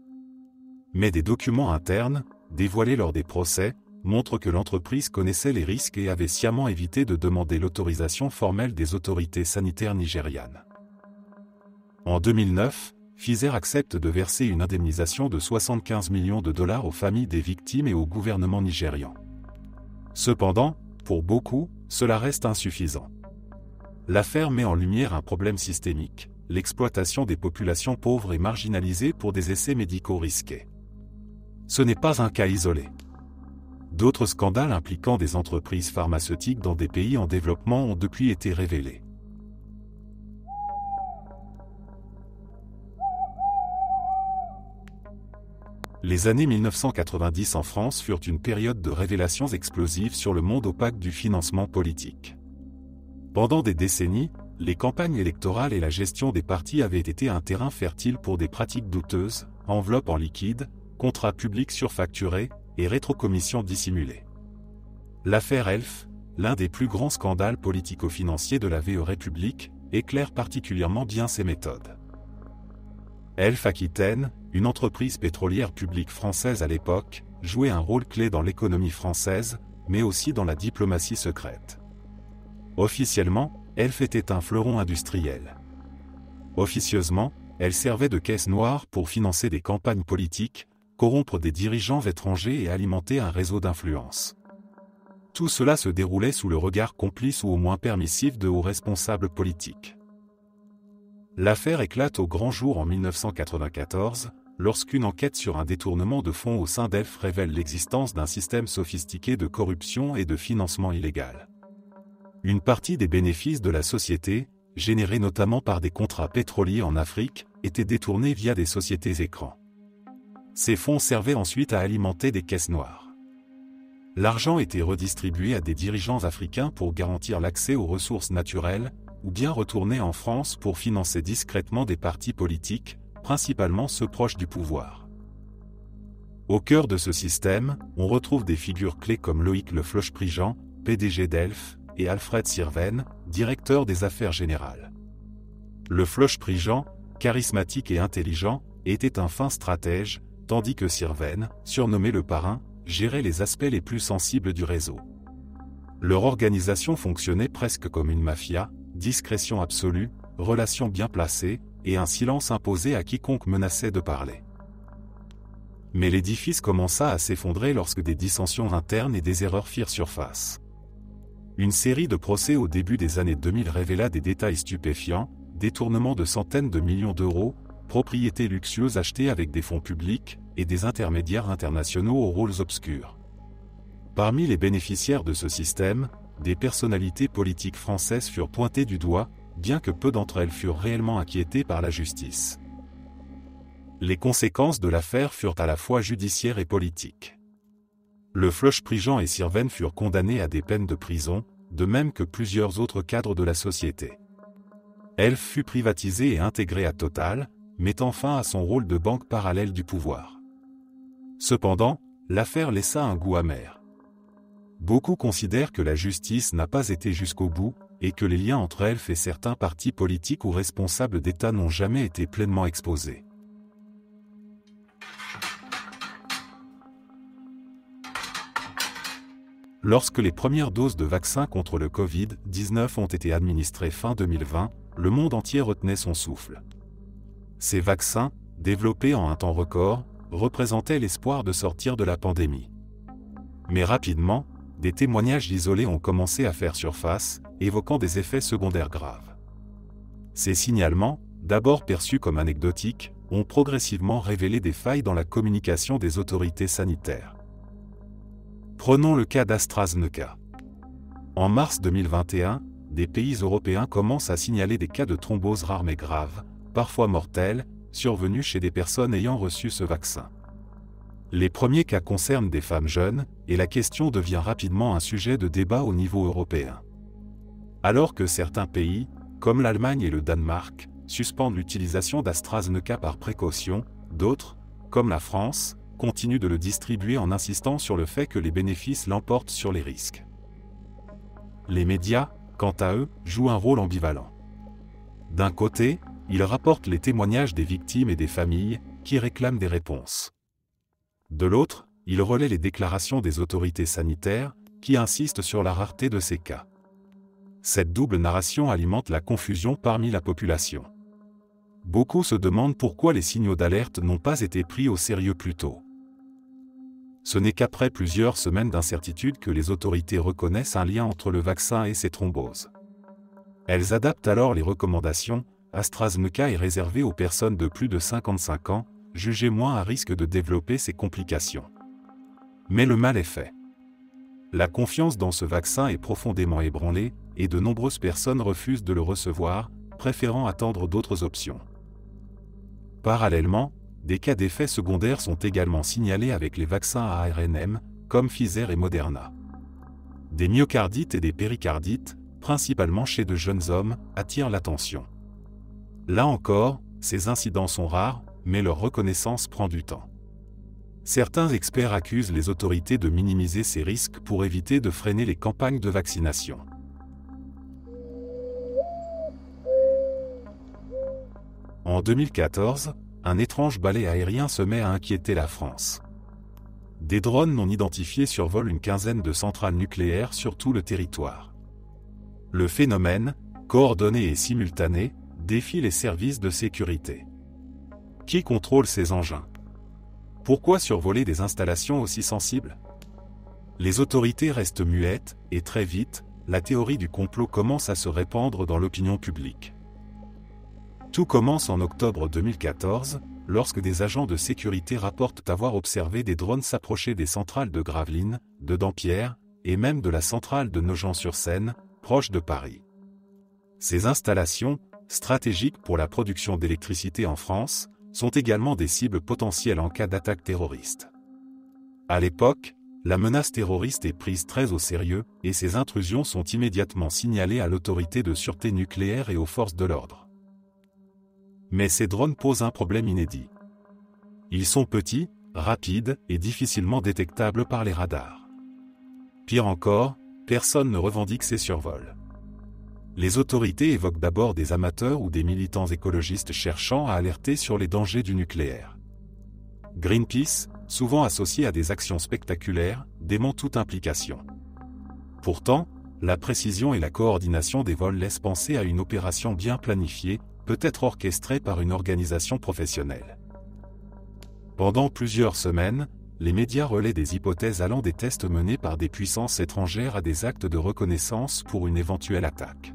Mais des documents internes, dévoilés lors des procès, montrent que l'entreprise connaissait les risques et avait sciemment évité de demander l'autorisation formelle des autorités sanitaires nigérianes. En 2009, Pfizer accepte de verser une indemnisation de 75 millions de dollars aux familles des victimes et au gouvernement nigérian. Cependant, pour beaucoup, cela reste insuffisant. L'affaire met en lumière un problème systémique, l'exploitation des populations pauvres et marginalisées pour des essais médicaux risqués. Ce n'est pas un cas isolé. D'autres scandales impliquant des entreprises pharmaceutiques dans des pays en développement ont depuis été révélés. Les années 1990 en France furent une période de révélations explosives sur le monde opaque du financement politique. Pendant des décennies, les campagnes électorales et la gestion des partis avaient été un terrain fertile pour des pratiques douteuses, enveloppes en liquide, contrats publics surfacturés et rétrocommissions dissimulées. L'affaire Elf, l'un des plus grands scandales politico-financiers de la VE République, éclaire particulièrement bien ces méthodes. Elf Aquitaine, une entreprise pétrolière publique française à l'époque, jouait un rôle clé dans l'économie française, mais aussi dans la diplomatie secrète. Officiellement, Elf était un fleuron industriel. Officieusement, elle servait de caisse noire pour financer des campagnes politiques, corrompre des dirigeants étrangers et alimenter un réseau d'influence. Tout cela se déroulait sous le regard complice ou au moins permissif de hauts responsables politiques. L'affaire éclate au grand jour en 1994, lorsqu'une enquête sur un détournement de fonds au sein d'Elf révèle l'existence d'un système sophistiqué de corruption et de financement illégal. Une partie des bénéfices de la société, générés notamment par des contrats pétroliers en Afrique, étaient détournés via des sociétés écrans. Ces fonds servaient ensuite à alimenter des caisses noires. L'argent était redistribué à des dirigeants africains pour garantir l'accès aux ressources naturelles, ou bien retourné en France pour financer discrètement des partis politiques, principalement ceux proches du pouvoir. Au cœur de ce système, on retrouve des figures clés comme Loïc Le Floch-Prigent, PDG d'Elf, et Alfred Sirven, directeur des affaires générales. Le Floch-Prigent, charismatique et intelligent, était un fin stratège, tandis que Sirven, surnommé le Parrain, gérait les aspects les plus sensibles du réseau. Leur organisation fonctionnait presque comme une mafia, discrétion absolue, relations bien placées, et un silence imposé à quiconque menaçait de parler. Mais l'édifice commença à s'effondrer lorsque des dissensions internes et des erreurs firent surface. Une série de procès au début des années 2000 révéla des détails stupéfiants, détournement de centaines de millions d'euros, propriétés luxueuses achetées avec des fonds publics, et des intermédiaires internationaux aux rôles obscurs. Parmi les bénéficiaires de ce système, des personnalités politiques françaises furent pointées du doigt, bien que peu d'entre elles furent réellement inquiétées par la justice. Les conséquences de l'affaire furent à la fois judiciaires et politiques. Le Floch-Prigent et Sirven furent condamnés à des peines de prison, de même que plusieurs autres cadres de la société. Elf fut privatisée et intégrée à Total, mettant fin à son rôle de banque parallèle du pouvoir. Cependant, l'affaire laissa un goût amer. Beaucoup considèrent que la justice n'a pas été jusqu'au bout, et que les liens entre Elf et certains partis politiques ou responsables d'État n'ont jamais été pleinement exposés. Lorsque les premières doses de vaccins contre le Covid-19 ont été administrées fin 2020, le monde entier retenait son souffle. Ces vaccins, développés en un temps record, représentaient l'espoir de sortir de la pandémie. Mais rapidement, des témoignages isolés ont commencé à faire surface, évoquant des effets secondaires graves. Ces signalements, d'abord perçus comme anecdotiques, ont progressivement révélé des failles dans la communication des autorités sanitaires. Prenons le cas d'AstraZeneca. En mars 2021, des pays européens commencent à signaler des cas de thrombose rares mais graves, parfois mortels, survenus chez des personnes ayant reçu ce vaccin. Les premiers cas concernent des femmes jeunes, et la question devient rapidement un sujet de débat au niveau européen. Alors que certains pays, comme l'Allemagne et le Danemark, suspendent l'utilisation d'AstraZeneca par précaution, d'autres, comme la France, continuent de le distribuer en insistant sur le fait que les bénéfices l'emportent sur les risques. Les médias, quant à eux, jouent un rôle ambivalent. D'un côté, ils rapportent les témoignages des victimes et des familles, qui réclament des réponses. De l'autre, ils relaient les déclarations des autorités sanitaires, qui insistent sur la rareté de ces cas. Cette double narration alimente la confusion parmi la population. Beaucoup se demandent pourquoi les signaux d'alerte n'ont pas été pris au sérieux plus tôt. Ce n'est qu'après plusieurs semaines d'incertitude que les autorités reconnaissent un lien entre le vaccin et ces thromboses. Elles adaptent alors les recommandations. AstraZeneca est réservé aux personnes de plus de 55 ans, jugées moins à risque de développer ces complications. Mais le mal est fait. La confiance dans ce vaccin est profondément ébranlée, et de nombreuses personnes refusent de le recevoir, préférant attendre d'autres options. Parallèlement, des cas d'effets secondaires sont également signalés avec les vaccins à ARNM, comme Pfizer et Moderna. Des myocardites et des péricardites, principalement chez de jeunes hommes, attirent l'attention. Là encore, ces incidents sont rares, mais leur reconnaissance prend du temps. Certains experts accusent les autorités de minimiser ces risques pour éviter de freiner les campagnes de vaccination. En 2014, un étrange balai aérien se met à inquiéter la France. Des drones non identifiés survolent une quinzaine de centrales nucléaires sur tout le territoire. Le phénomène, coordonné et simultané, défie les services de sécurité. Qui contrôle ces engins? Pourquoi survoler des installations aussi sensibles? Les autorités restent muettes, et très vite, la théorie du complot commence à se répandre dans l'opinion publique. Tout commence en octobre 2014, lorsque des agents de sécurité rapportent avoir observé des drones s'approcher des centrales de Gravelines, de Dampierre, et même de la centrale de Nogent-sur-Seine, proche de Paris. Ces installations, stratégiques pour la production d'électricité en France, sont également des cibles potentielles en cas d'attaque terroriste. À l'époque, la menace terroriste est prise très au sérieux, et ces intrusions sont immédiatement signalées à l'autorité de sûreté nucléaire et aux forces de l'ordre. Mais ces drones posent un problème inédit. Ils sont petits, rapide et difficilement détectable par les radars. Pire encore, personne ne revendique ces survols. Les autorités évoquent d'abord des amateurs ou des militants écologistes cherchant à alerter sur les dangers du nucléaire. Greenpeace, souvent associé à des actions spectaculaires, dément toute implication. Pourtant, la précision et la coordination des vols laissent penser à une opération bien planifiée, peut-être orchestrée par une organisation professionnelle. Pendant plusieurs semaines, les médias relaient des hypothèses allant des tests menés par des puissances étrangères à des actes de reconnaissance pour une éventuelle attaque.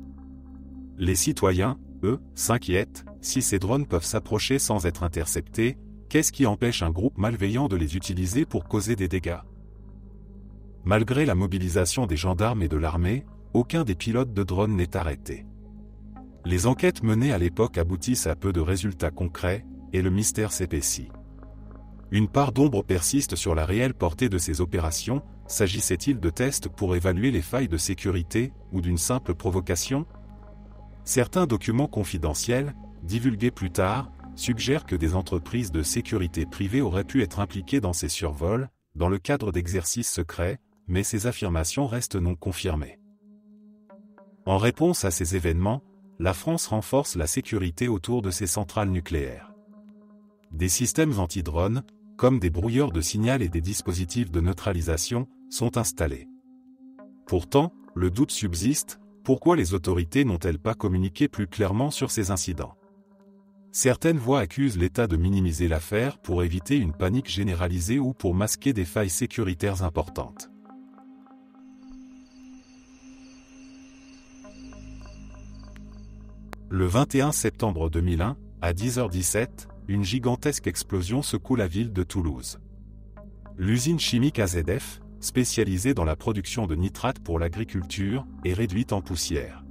Les citoyens, eux, s'inquiètent, si ces drones peuvent s'approcher sans être interceptés, qu'est-ce qui empêche un groupe malveillant de les utiliser pour causer des dégâts? Malgré la mobilisation des gendarmes et de l'armée, aucun des pilotes de drones n'est arrêté. Les enquêtes menées à l'époque aboutissent à peu de résultats concrets, et le mystère s'épaissit. Une part d'ombre persiste sur la réelle portée de ces opérations. S'agissait-il de tests pour évaluer les failles de sécurité, ou d'une simple provocation? Certains documents confidentiels, divulgués plus tard, suggèrent que des entreprises de sécurité privées auraient pu être impliquées dans ces survols, dans le cadre d'exercices secrets, mais ces affirmations restent non confirmées. En réponse à ces événements, la France renforce la sécurité autour de ses centrales nucléaires. Des systèmes anti-drones, comme des brouilleurs de signal et des dispositifs de neutralisation, sont installés. Pourtant, le doute subsiste, pourquoi les autorités n'ont-elles pas communiqué plus clairement sur ces incidents? Certaines voix accusent l'État de minimiser l'affaire pour éviter une panique généralisée ou pour masquer des failles sécuritaires importantes. Le 21 septembre 2001, à 10h17, une gigantesque explosion secoue la ville de Toulouse. L'usine chimique AZF, spécialisée dans la production de nitrates pour l'agriculture, est réduite en poussière.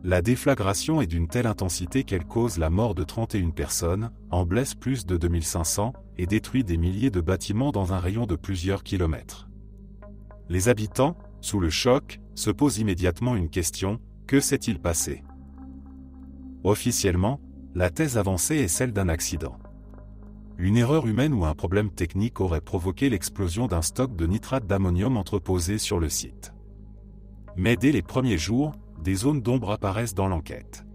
La déflagration est d'une telle intensité qu'elle cause la mort de 31 personnes, en blesse plus de 2500, et détruit des milliers de bâtiments dans un rayon de plusieurs kilomètres. Les habitants, sous le choc, se posent immédiatement une question: que s'est-il passé? Officiellement, la thèse avancée est celle d'un accident. Une erreur humaine ou un problème technique aurait provoqué l'explosion d'un stock de nitrate d'ammonium entreposé sur le site. Mais dès les premiers jours, des zones d'ombre apparaissent dans l'enquête.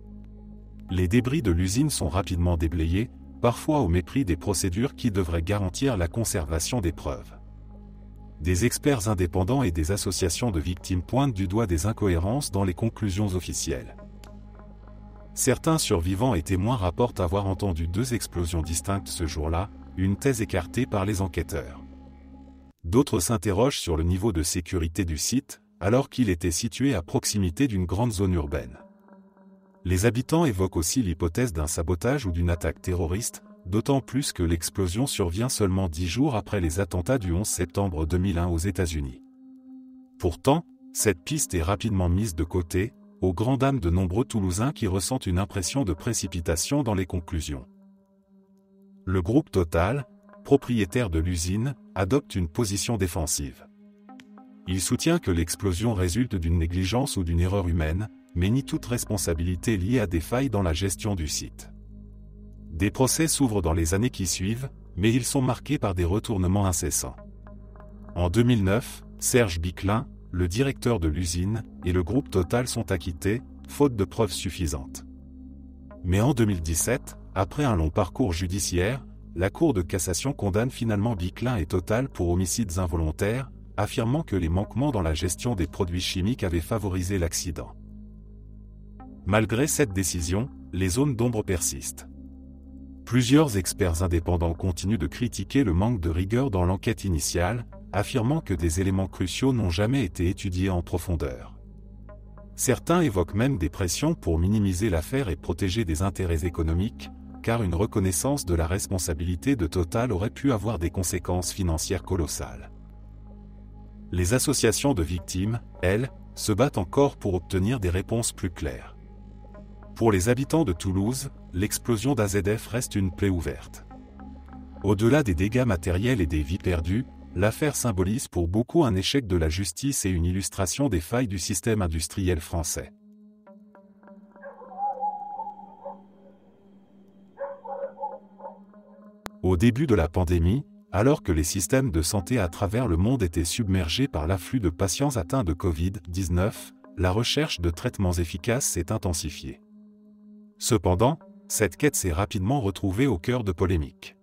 Les débris de l'usine sont rapidement déblayés, parfois au mépris des procédures qui devraient garantir la conservation des preuves. Des experts indépendants et des associations de victimes pointent du doigt des incohérences dans les conclusions officielles. Certains survivants et témoins rapportent avoir entendu 2 explosions distinctes ce jour-là, une thèse écartée par les enquêteurs. D'autres s'interrogent sur le niveau de sécurité du site, alors qu'il était situé à proximité d'une grande zone urbaine. Les habitants évoquent aussi l'hypothèse d'un sabotage ou d'une attaque terroriste, d'autant plus que l'explosion survient seulement 10 jours après les attentats du 11 septembre 2001 aux États-Unis. Pourtant, cette piste est rapidement mise de côté, aux grandes dames de nombreux Toulousains qui ressentent une impression de précipitation dans les conclusions. Le groupe Total, propriétaire de l'usine, adopte une position défensive. Il soutient que l'explosion résulte d'une négligence ou d'une erreur humaine, mais nie toute responsabilité liée à des failles dans la gestion du site. Des procès s'ouvrent dans les années qui suivent, mais ils sont marqués par des retournements incessants. En 2009, Serge Biclin, le directeur de l'usine, et le groupe Total sont acquittés, faute de preuves suffisantes. Mais en 2017, après un long parcours judiciaire, la Cour de cassation condamne finalement Biclin et Total pour homicides involontaires, affirmant que les manquements dans la gestion des produits chimiques avaient favorisé l'accident. Malgré cette décision, les zones d'ombre persistent. Plusieurs experts indépendants continuent de critiquer le manque de rigueur dans l'enquête initiale, affirmant que des éléments cruciaux n'ont jamais été étudiés en profondeur. Certains évoquent même des pressions pour minimiser l'affaire et protéger des intérêts économiques, car une reconnaissance de la responsabilité de Total aurait pu avoir des conséquences financières colossales. Les associations de victimes, elles, se battent encore pour obtenir des réponses plus claires. Pour les habitants de Toulouse, l'explosion d'AZF reste une plaie ouverte. Au-delà des dégâts matériels et des vies perdues, l'affaire symbolise pour beaucoup un échec de la justice et une illustration des failles du système industriel français. Au début de la pandémie, Alors que les systèmes de santé à travers le monde étaient submergés par l'afflux de patients atteints de Covid-19, la recherche de traitements efficaces s'est intensifiée. Cependant, cette quête s'est rapidement retrouvée au cœur de polémiques.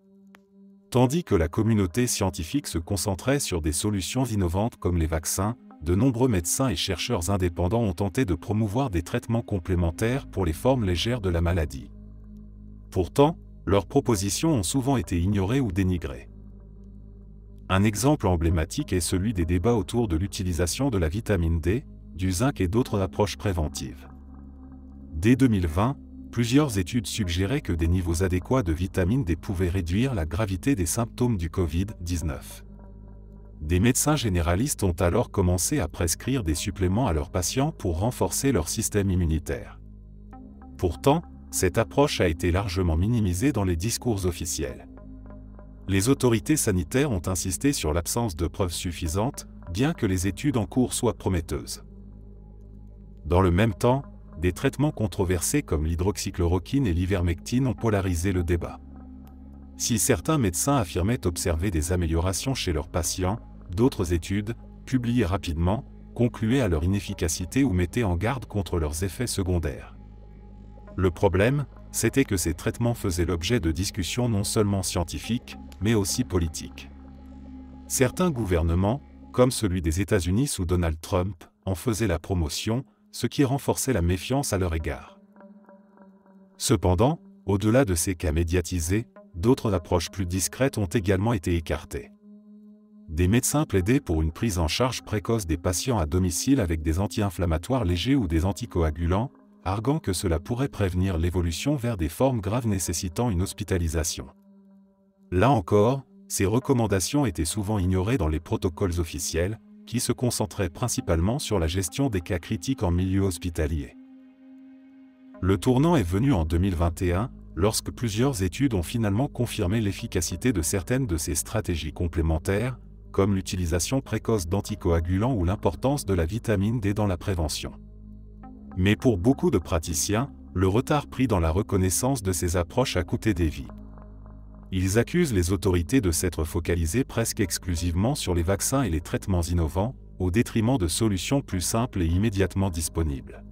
Tandis que la communauté scientifique se concentrait sur des solutions innovantes comme les vaccins, de nombreux médecins et chercheurs indépendants ont tenté de promouvoir des traitements complémentaires pour les formes légères de la maladie. Pourtant, leurs propositions ont souvent été ignorées ou dénigrées. Un exemple emblématique est celui des débats autour de l'utilisation de la vitamine D, du zinc et d'autres approches préventives. Dès 2020, plusieurs études suggéraient que des niveaux adéquats de vitamine D pouvaient réduire la gravité des symptômes du Covid-19. Des médecins généralistes ont alors commencé à prescrire des suppléments à leurs patients pour renforcer leur système immunitaire. Pourtant, cette approche a été largement minimisée dans les discours officiels. Les autorités sanitaires ont insisté sur l'absence de preuves suffisantes, bien que les études en cours soient prometteuses. Dans le même temps, des traitements controversés comme l'hydroxychloroquine et l'ivermectine ont polarisé le débat. Si certains médecins affirmaient observer des améliorations chez leurs patients, d'autres études, publiées rapidement, concluaient à leur inefficacité ou mettaient en garde contre leurs effets secondaires. Le problème, c'était que ces traitements faisaient l'objet de discussions non seulement scientifiques, mais aussi politiques. Certains gouvernements, comme celui des États-Unis sous Donald Trump, en faisaient la promotion, ce qui renforçait la méfiance à leur égard. Cependant, au-delà de ces cas médiatisés, d'autres approches plus discrètes ont également été écartées. Des médecins plaidaient pour une prise en charge précoce des patients à domicile avec des anti-inflammatoires légers ou des anticoagulants, arguant que cela pourrait prévenir l'évolution vers des formes graves nécessitant une hospitalisation. Là encore, ces recommandations étaient souvent ignorées dans les protocoles officiels, qui se concentraient principalement sur la gestion des cas critiques en milieu hospitalier. Le tournant est venu en 2021, lorsque plusieurs études ont finalement confirmé l'efficacité de certaines de ces stratégies complémentaires, comme l'utilisation précoce d'anticoagulants ou l'importance de la vitamine D dans la prévention. Mais pour beaucoup de praticiens, le retard pris dans la reconnaissance de ces approches a coûté des vies. Ils accusent les autorités de s'être focalisées presque exclusivement sur les vaccins et les traitements innovants, au détriment de solutions plus simples et immédiatement disponibles.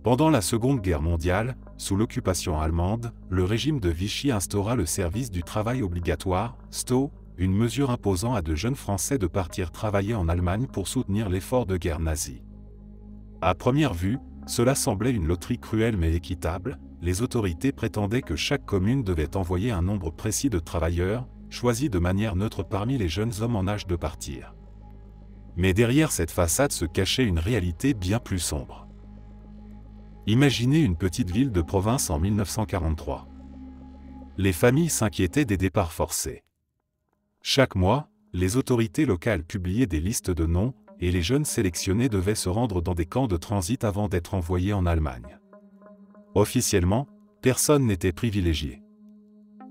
Pendant la Seconde Guerre mondiale, sous l'occupation allemande, le régime de Vichy instaura le service du travail obligatoire, STO, une mesure imposant à de jeunes Français de partir travailler en Allemagne pour soutenir l'effort de guerre nazi. À première vue, cela semblait une loterie cruelle mais équitable. Les autorités prétendaient que chaque commune devait envoyer un nombre précis de travailleurs, choisis de manière neutre parmi les jeunes hommes en âge de partir. Mais derrière cette façade se cachait une réalité bien plus sombre. Imaginez une petite ville de province en 1943. Les familles s'inquiétaient des départs forcés. Chaque mois, les autorités locales publiaient des listes de noms, et les jeunes sélectionnés devaient se rendre dans des camps de transit avant d'être envoyés en Allemagne. Officiellement, personne n'était privilégié.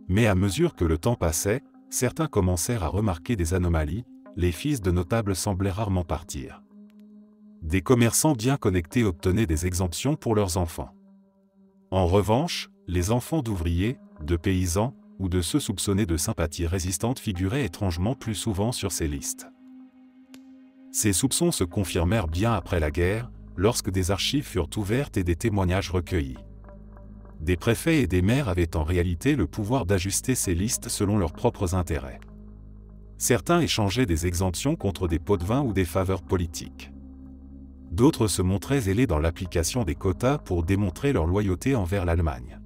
Mais à mesure que le temps passait, certains commencèrent à remarquer des anomalies. Les fils de notables semblaient rarement partir. Des commerçants bien connectés obtenaient des exemptions pour leurs enfants. En revanche, les enfants d'ouvriers, de paysans, ou de ceux soupçonnés de sympathie résistante figuraient étrangement plus souvent sur ces listes. Ces soupçons se confirmèrent bien après la guerre, lorsque des archives furent ouvertes et des témoignages recueillis. Des préfets et des maires avaient en réalité le pouvoir d'ajuster ces listes selon leurs propres intérêts. Certains échangeaient des exemptions contre des pots de vin ou des faveurs politiques. D'autres se montraient zélés dans l'application des quotas pour démontrer leur loyauté envers l'Allemagne.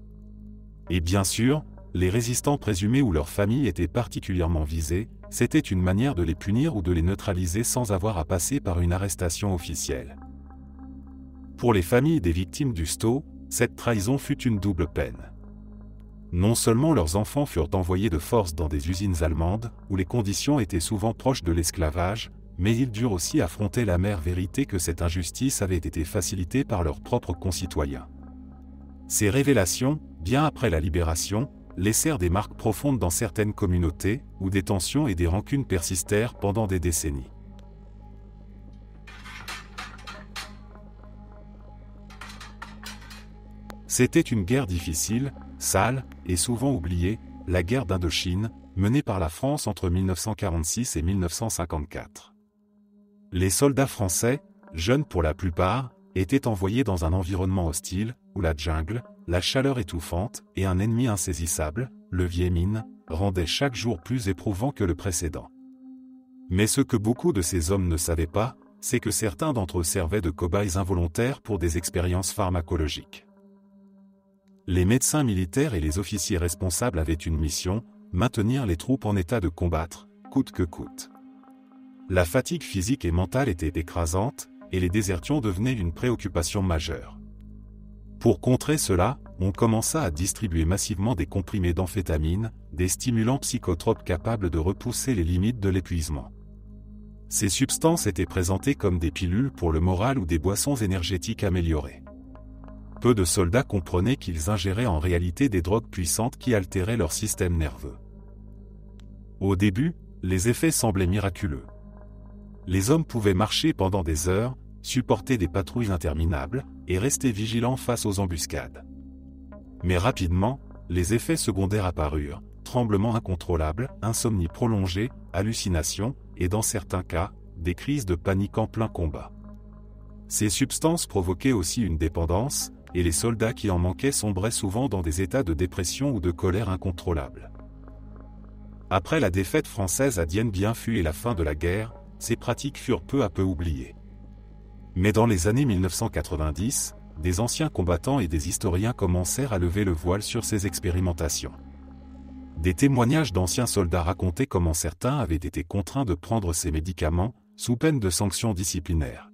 Et bien sûr, les résistants présumés ou leurs familles étaient particulièrement visés. C'était une manière de les punir ou de les neutraliser sans avoir à passer par une arrestation officielle. Pour les familles des victimes du STO, cette trahison fut une double peine. Non seulement leurs enfants furent envoyés de force dans des usines allemandes, où les conditions étaient souvent proches de l'esclavage, mais ils durent aussi affronter l'amère vérité que cette injustice avait été facilitée par leurs propres concitoyens. Ces révélations, bien après la libération, laissèrent des marques profondes dans certaines communautés, où des tensions et des rancunes persistèrent pendant des décennies. C'était une guerre difficile, sale, et souvent oubliée, la guerre d'Indochine, menée par la France entre 1946 et 1954. Les soldats français, jeunes pour la plupart, étaient envoyés dans un environnement hostile, où la jungle, la chaleur étouffante et un ennemi insaisissable, le Viet-Minh, rendaient chaque jour plus éprouvant que le précédent. Mais ce que beaucoup de ces hommes ne savaient pas, c'est que certains d'entre eux servaient de cobayes involontaires pour des expériences pharmacologiques. Les médecins militaires et les officiers responsables avaient une mission, maintenir les troupes en état de combattre, coûte que coûte. La fatigue physique et mentale était écrasante, et les désertions devenaient une préoccupation majeure. Pour contrer cela, on commença à distribuer massivement des comprimés d'amphétamine, des stimulants psychotropes capables de repousser les limites de l'épuisement. Ces substances étaient présentées comme des pilules pour le moral ou des boissons énergétiques améliorées. Peu de soldats comprenaient qu'ils ingéraient en réalité des drogues puissantes qui altéraient leur système nerveux. Au début, les effets semblaient miraculeux. Les hommes pouvaient marcher pendant des heures, supporter des patrouilles interminables, et rester vigilants face aux embuscades. Mais rapidement, les effets secondaires apparurent, tremblements incontrôlables, insomnie prolongée, hallucinations, et dans certains cas, des crises de panique en plein combat. Ces substances provoquaient aussi une dépendance, et les soldats qui en manquaient sombraient souvent dans des états de dépression ou de colère incontrôlables. Après la défaite française à Dien Bien Phu et la fin de la guerre, ces pratiques furent peu à peu oubliées. Mais dans les années 1990, des anciens combattants et des historiens commencèrent à lever le voile sur ces expérimentations. Des témoignages d'anciens soldats racontaient comment certains avaient été contraints de prendre ces médicaments, sous peine de sanctions disciplinaires.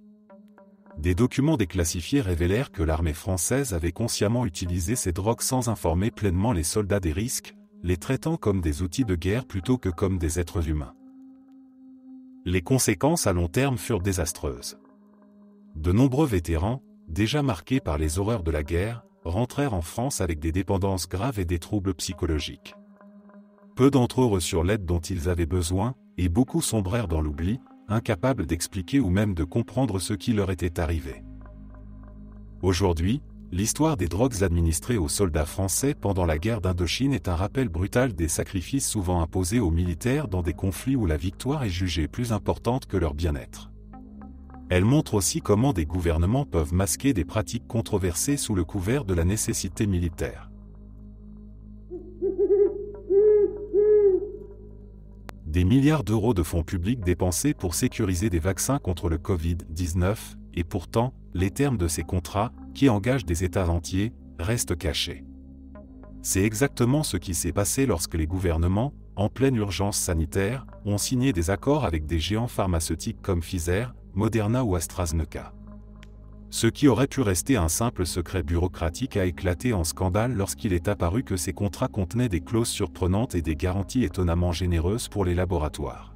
Des documents déclassifiés révélèrent que l'armée française avait consciemment utilisé ces drogues sans informer pleinement les soldats des risques, les traitant comme des outils de guerre plutôt que comme des êtres humains. Les conséquences à long terme furent désastreuses. De nombreux vétérans, déjà marqués par les horreurs de la guerre, rentrèrent en France avec des dépendances graves et des troubles psychologiques. Peu d'entre eux reçurent l'aide dont ils avaient besoin, et beaucoup sombrèrent dans l'oubli, incapables d'expliquer ou même de comprendre ce qui leur était arrivé. Aujourd'hui, l'histoire des drogues administrées aux soldats français pendant la guerre d'Indochine est un rappel brutal des sacrifices souvent imposés aux militaires dans des conflits où la victoire est jugée plus importante que leur bien-être. Elle montre aussi comment des gouvernements peuvent masquer des pratiques controversées sous le couvert de la nécessité militaire. Des milliards d'euros de fonds publics dépensés pour sécuriser des vaccins contre le Covid-19, et pourtant, les termes de ces contrats, qui engagent des États entiers, restent cachés. C'est exactement ce qui s'est passé lorsque les gouvernements, en pleine urgence sanitaire, ont signé des accords avec des géants pharmaceutiques comme Pfizer, Moderna ou AstraZeneca. Ce qui aurait pu rester un simple secret bureaucratique a éclaté en scandale lorsqu'il est apparu que ces contrats contenaient des clauses surprenantes et des garanties étonnamment généreuses pour les laboratoires.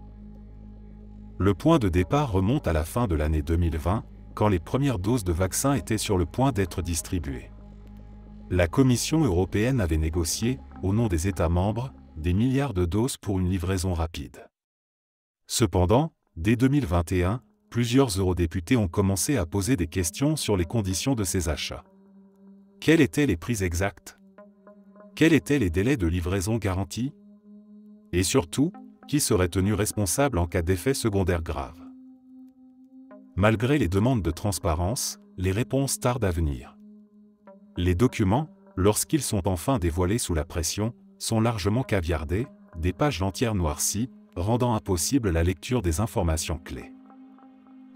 Le point de départ remonte à la fin de l'année 2020, quand les premières doses de vaccins étaient sur le point d'être distribuées. La Commission européenne avait négocié, au nom des États membres, des milliards de doses pour une livraison rapide. Cependant, dès 2021, plusieurs eurodéputés ont commencé à poser des questions sur les conditions de ces achats. Quels étaient les prix exacts? Quels étaient les délais de livraison garantis? Et surtout, qui serait tenu responsable en cas d'effets secondaires graves? Malgré les demandes de transparence, les réponses tardent à venir. Les documents, lorsqu'ils sont enfin dévoilés sous la pression, sont largement caviardés, des pages entières noircies, rendant impossible la lecture des informations clés.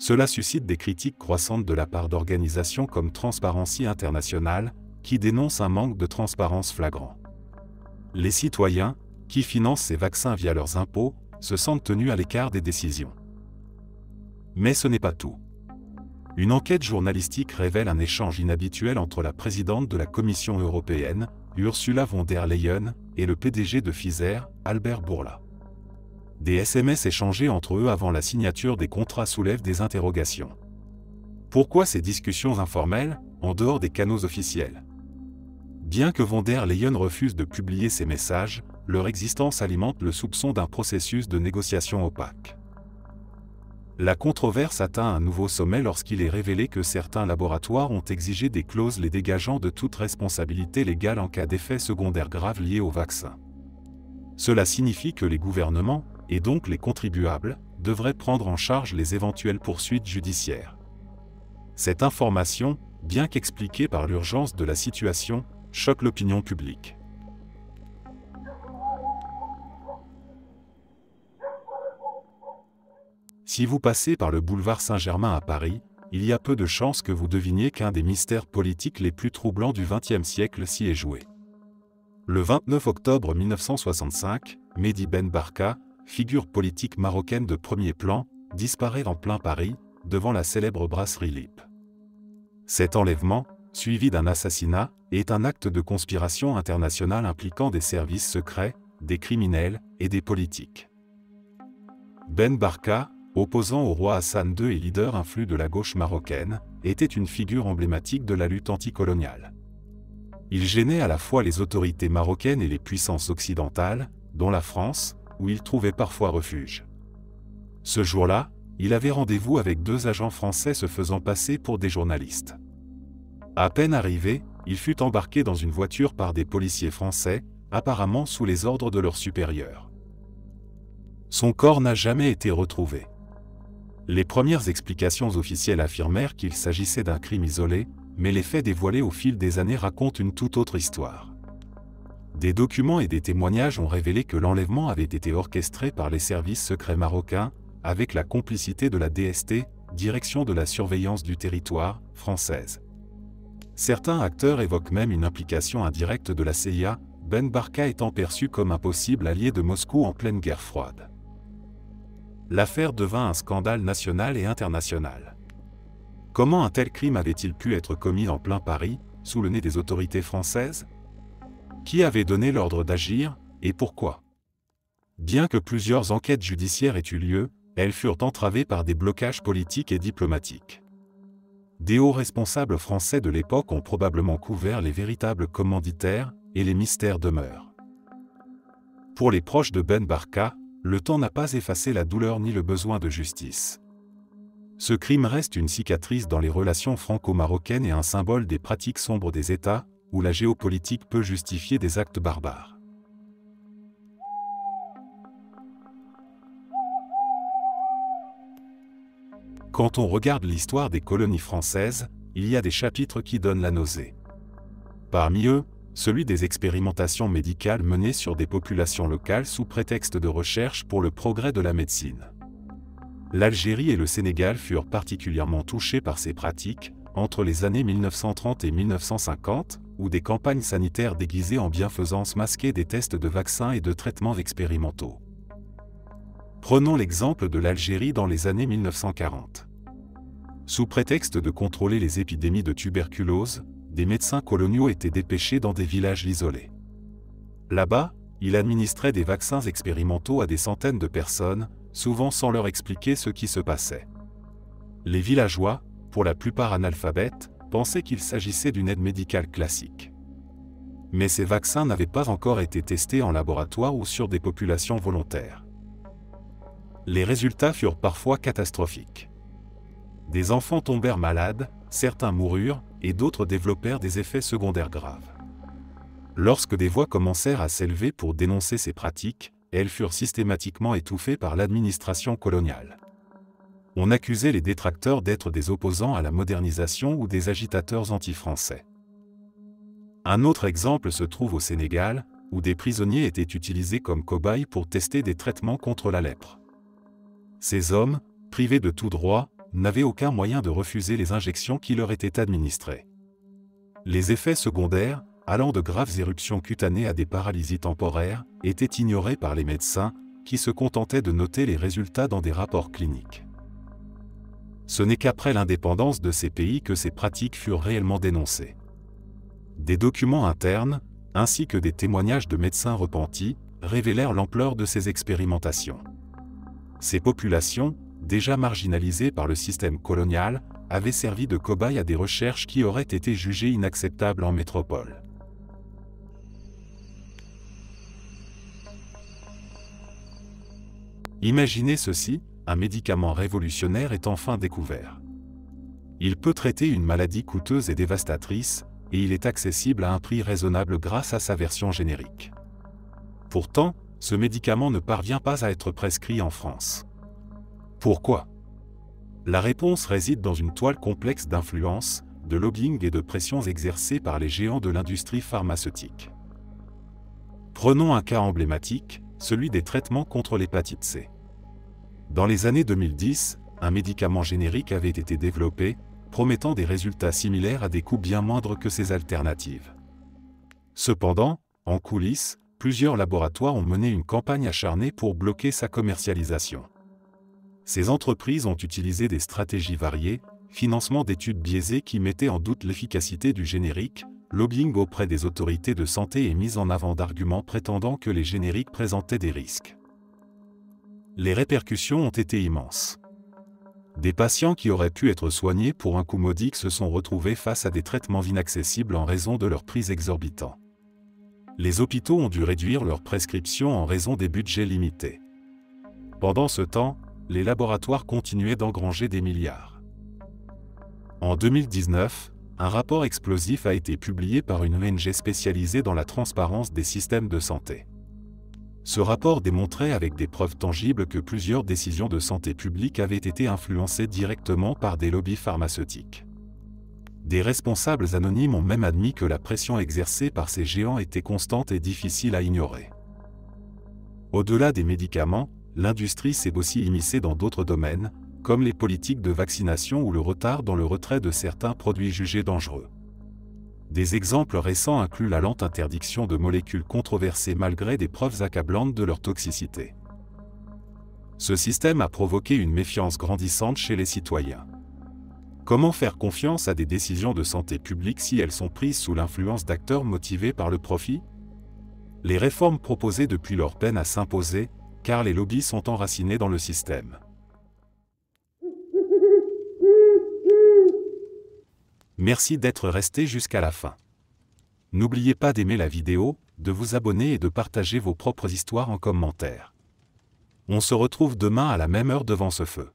Cela suscite des critiques croissantes de la part d'organisations comme Transparency International, qui dénoncent un manque de transparence flagrant. Les citoyens, qui financent ces vaccins via leurs impôts, se sentent tenus à l'écart des décisions. Mais ce n'est pas tout. Une enquête journalistique révèle un échange inhabituel entre la présidente de la Commission européenne, Ursula von der Leyen, et le PDG de Pfizer, Albert Bourla. Des SMS échangés entre eux avant la signature des contrats soulèvent des interrogations. Pourquoi ces discussions informelles, en dehors des canaux officiels? Bien que von der Leyen refuse de publier ces messages, leur existence alimente le soupçon d'un processus de négociation opaque. La controverse atteint un nouveau sommet lorsqu'il est révélé que certains laboratoires ont exigé des clauses les dégageant de toute responsabilité légale en cas d'effets secondaires graves liés au vaccin. Cela signifie que les gouvernements, et donc les contribuables, devraient prendre en charge les éventuelles poursuites judiciaires. Cette information, bien qu'expliquée par l'urgence de la situation, choque l'opinion publique. Si vous passez par le boulevard Saint-Germain à Paris, il y a peu de chances que vous deviniez qu'un des mystères politiques les plus troublants du XXe siècle s'y est joué. Le 29 octobre 1965, Mehdi Ben Barka, figure politique marocaine de premier plan, disparaît en plein Paris, devant la célèbre brasserie Lip. Cet enlèvement, suivi d'un assassinat, est un acte de conspiration internationale impliquant des services secrets, des criminels et des politiques. Ben Barka, opposant au roi Hassan II et leader influent de la gauche marocaine, était une figure emblématique de la lutte anticoloniale. Il gênait à la fois les autorités marocaines et les puissances occidentales, dont la France, où il trouvait parfois refuge. Ce jour-là, il avait rendez-vous avec 2 agents français se faisant passer pour des journalistes. À peine arrivé, il fut embarqué dans une voiture par des policiers français, apparemment sous les ordres de leurs supérieurs. Son corps n'a jamais été retrouvé. Les premières explications officielles affirmèrent qu'il s'agissait d'un crime isolé, mais les faits dévoilés au fil des années racontent une toute autre histoire. Des documents et des témoignages ont révélé que l'enlèvement avait été orchestré par les services secrets marocains, avec la complicité de la DST, Direction de la surveillance du territoire, française. Certains acteurs évoquent même une implication indirecte de la CIA, Ben Barka étant perçu comme un possible allié de Moscou en pleine guerre froide. L'affaire devint un scandale national et international. Comment un tel crime avait-il pu être commis en plein Paris, sous le nez des autorités françaises? Qui avait donné l'ordre d'agir, et pourquoi? Bien que plusieurs enquêtes judiciaires aient eu lieu, elles furent entravées par des blocages politiques et diplomatiques. Des hauts responsables français de l'époque ont probablement couvert les véritables commanditaires, et les mystères demeurent. Pour les proches de Ben Barka, le temps n'a pas effacé la douleur ni le besoin de justice. Ce crime reste une cicatrice dans les relations franco-marocaines et un symbole des pratiques sombres des États, où la géopolitique peut justifier des actes barbares. Quand on regarde l'histoire des colonies françaises, il y a des chapitres qui donnent la nausée. Parmi eux, celui des expérimentations médicales menées sur des populations locales sous prétexte de recherche pour le progrès de la médecine. L'Algérie et le Sénégal furent particulièrement touchés par ces pratiques, entre les années 1930 et 1950, où des campagnes sanitaires déguisées en bienfaisance masquaient des tests de vaccins et de traitements expérimentaux. Prenons l'exemple de l'Algérie dans les années 1940. Sous prétexte de contrôler les épidémies de tuberculose, des médecins coloniaux étaient dépêchés dans des villages isolés. Là-bas, ils administraient des vaccins expérimentaux à des centaines de personnes, souvent sans leur expliquer ce qui se passait. Les villageois, pour la plupart analphabètes, pensaient qu'il s'agissait d'une aide médicale classique. Mais ces vaccins n'avaient pas encore été testés en laboratoire ou sur des populations volontaires. Les résultats furent parfois catastrophiques. Des enfants tombèrent malades, certains moururent, et d'autres développèrent des effets secondaires graves. Lorsque des voix commencèrent à s'élever pour dénoncer ces pratiques, elles furent systématiquement étouffées par l'administration coloniale. On accusait les détracteurs d'être des opposants à la modernisation ou des agitateurs anti-français. Un autre exemple se trouve au Sénégal, où des prisonniers étaient utilisés comme cobayes pour tester des traitements contre la lèpre. Ces hommes, privés de tout droit, n'avaient aucun moyen de refuser les injections qui leur étaient administrées. Les effets secondaires, allant de graves éruptions cutanées à des paralysies temporaires, étaient ignorés par les médecins, qui se contentaient de noter les résultats dans des rapports cliniques. Ce n'est qu'après l'indépendance de ces pays que ces pratiques furent réellement dénoncées. Des documents internes, ainsi que des témoignages de médecins repentis, révélèrent l'ampleur de ces expérimentations. Ces populations, déjà marginalisées par le système colonial, avaient servi de cobayes à des recherches qui auraient été jugées inacceptables en métropole. Imaginez ceci, un médicament révolutionnaire est enfin découvert. Il peut traiter une maladie coûteuse et dévastatrice, et il est accessible à un prix raisonnable grâce à sa version générique. Pourtant, ce médicament ne parvient pas à être prescrit en France. Pourquoi? La réponse réside dans une toile complexe d'influences, de lobbying et de pressions exercées par les géants de l'industrie pharmaceutique. Prenons un cas emblématique, celui des traitements contre l'hépatite C. Dans les années 2010, un médicament générique avait été développé, promettant des résultats similaires à des coûts bien moindres que ses alternatives. Cependant, en coulisses, plusieurs laboratoires ont mené une campagne acharnée pour bloquer sa commercialisation. Ces entreprises ont utilisé des stratégies variées, financement d'études biaisées qui mettaient en doute l'efficacité du générique, lobbying auprès des autorités de santé et mise en avant d'arguments prétendant que les génériques présentaient des risques. Les répercussions ont été immenses. Des patients qui auraient pu être soignés pour un coût modique se sont retrouvés face à des traitements inaccessibles en raison de leurs prix exorbitants. Les hôpitaux ont dû réduire leurs prescriptions en raison des budgets limités. Pendant ce temps, les laboratoires continuaient d'engranger des milliards. En 2019, un rapport explosif a été publié par une ONG spécialisée dans la transparence des systèmes de santé. Ce rapport démontrait avec des preuves tangibles que plusieurs décisions de santé publique avaient été influencées directement par des lobbies pharmaceutiques. Des responsables anonymes ont même admis que la pression exercée par ces géants était constante et difficile à ignorer. Au-delà des médicaments, l'industrie s'est aussi immiscée dans d'autres domaines, comme les politiques de vaccination ou le retard dans le retrait de certains produits jugés dangereux. Des exemples récents incluent la lente interdiction de molécules controversées malgré des preuves accablantes de leur toxicité. Ce système a provoqué une méfiance grandissante chez les citoyens. Comment faire confiance à des décisions de santé publique si elles sont prises sous l'influence d'acteurs motivés par le profit? Les réformes proposées depuis lors peinent à s'imposer, car les lobbies sont enracinés dans le système. Merci d'être resté jusqu'à la fin. N'oubliez pas d'aimer la vidéo, de vous abonner et de partager vos propres histoires en commentaire. On se retrouve demain à la même heure devant ce feu.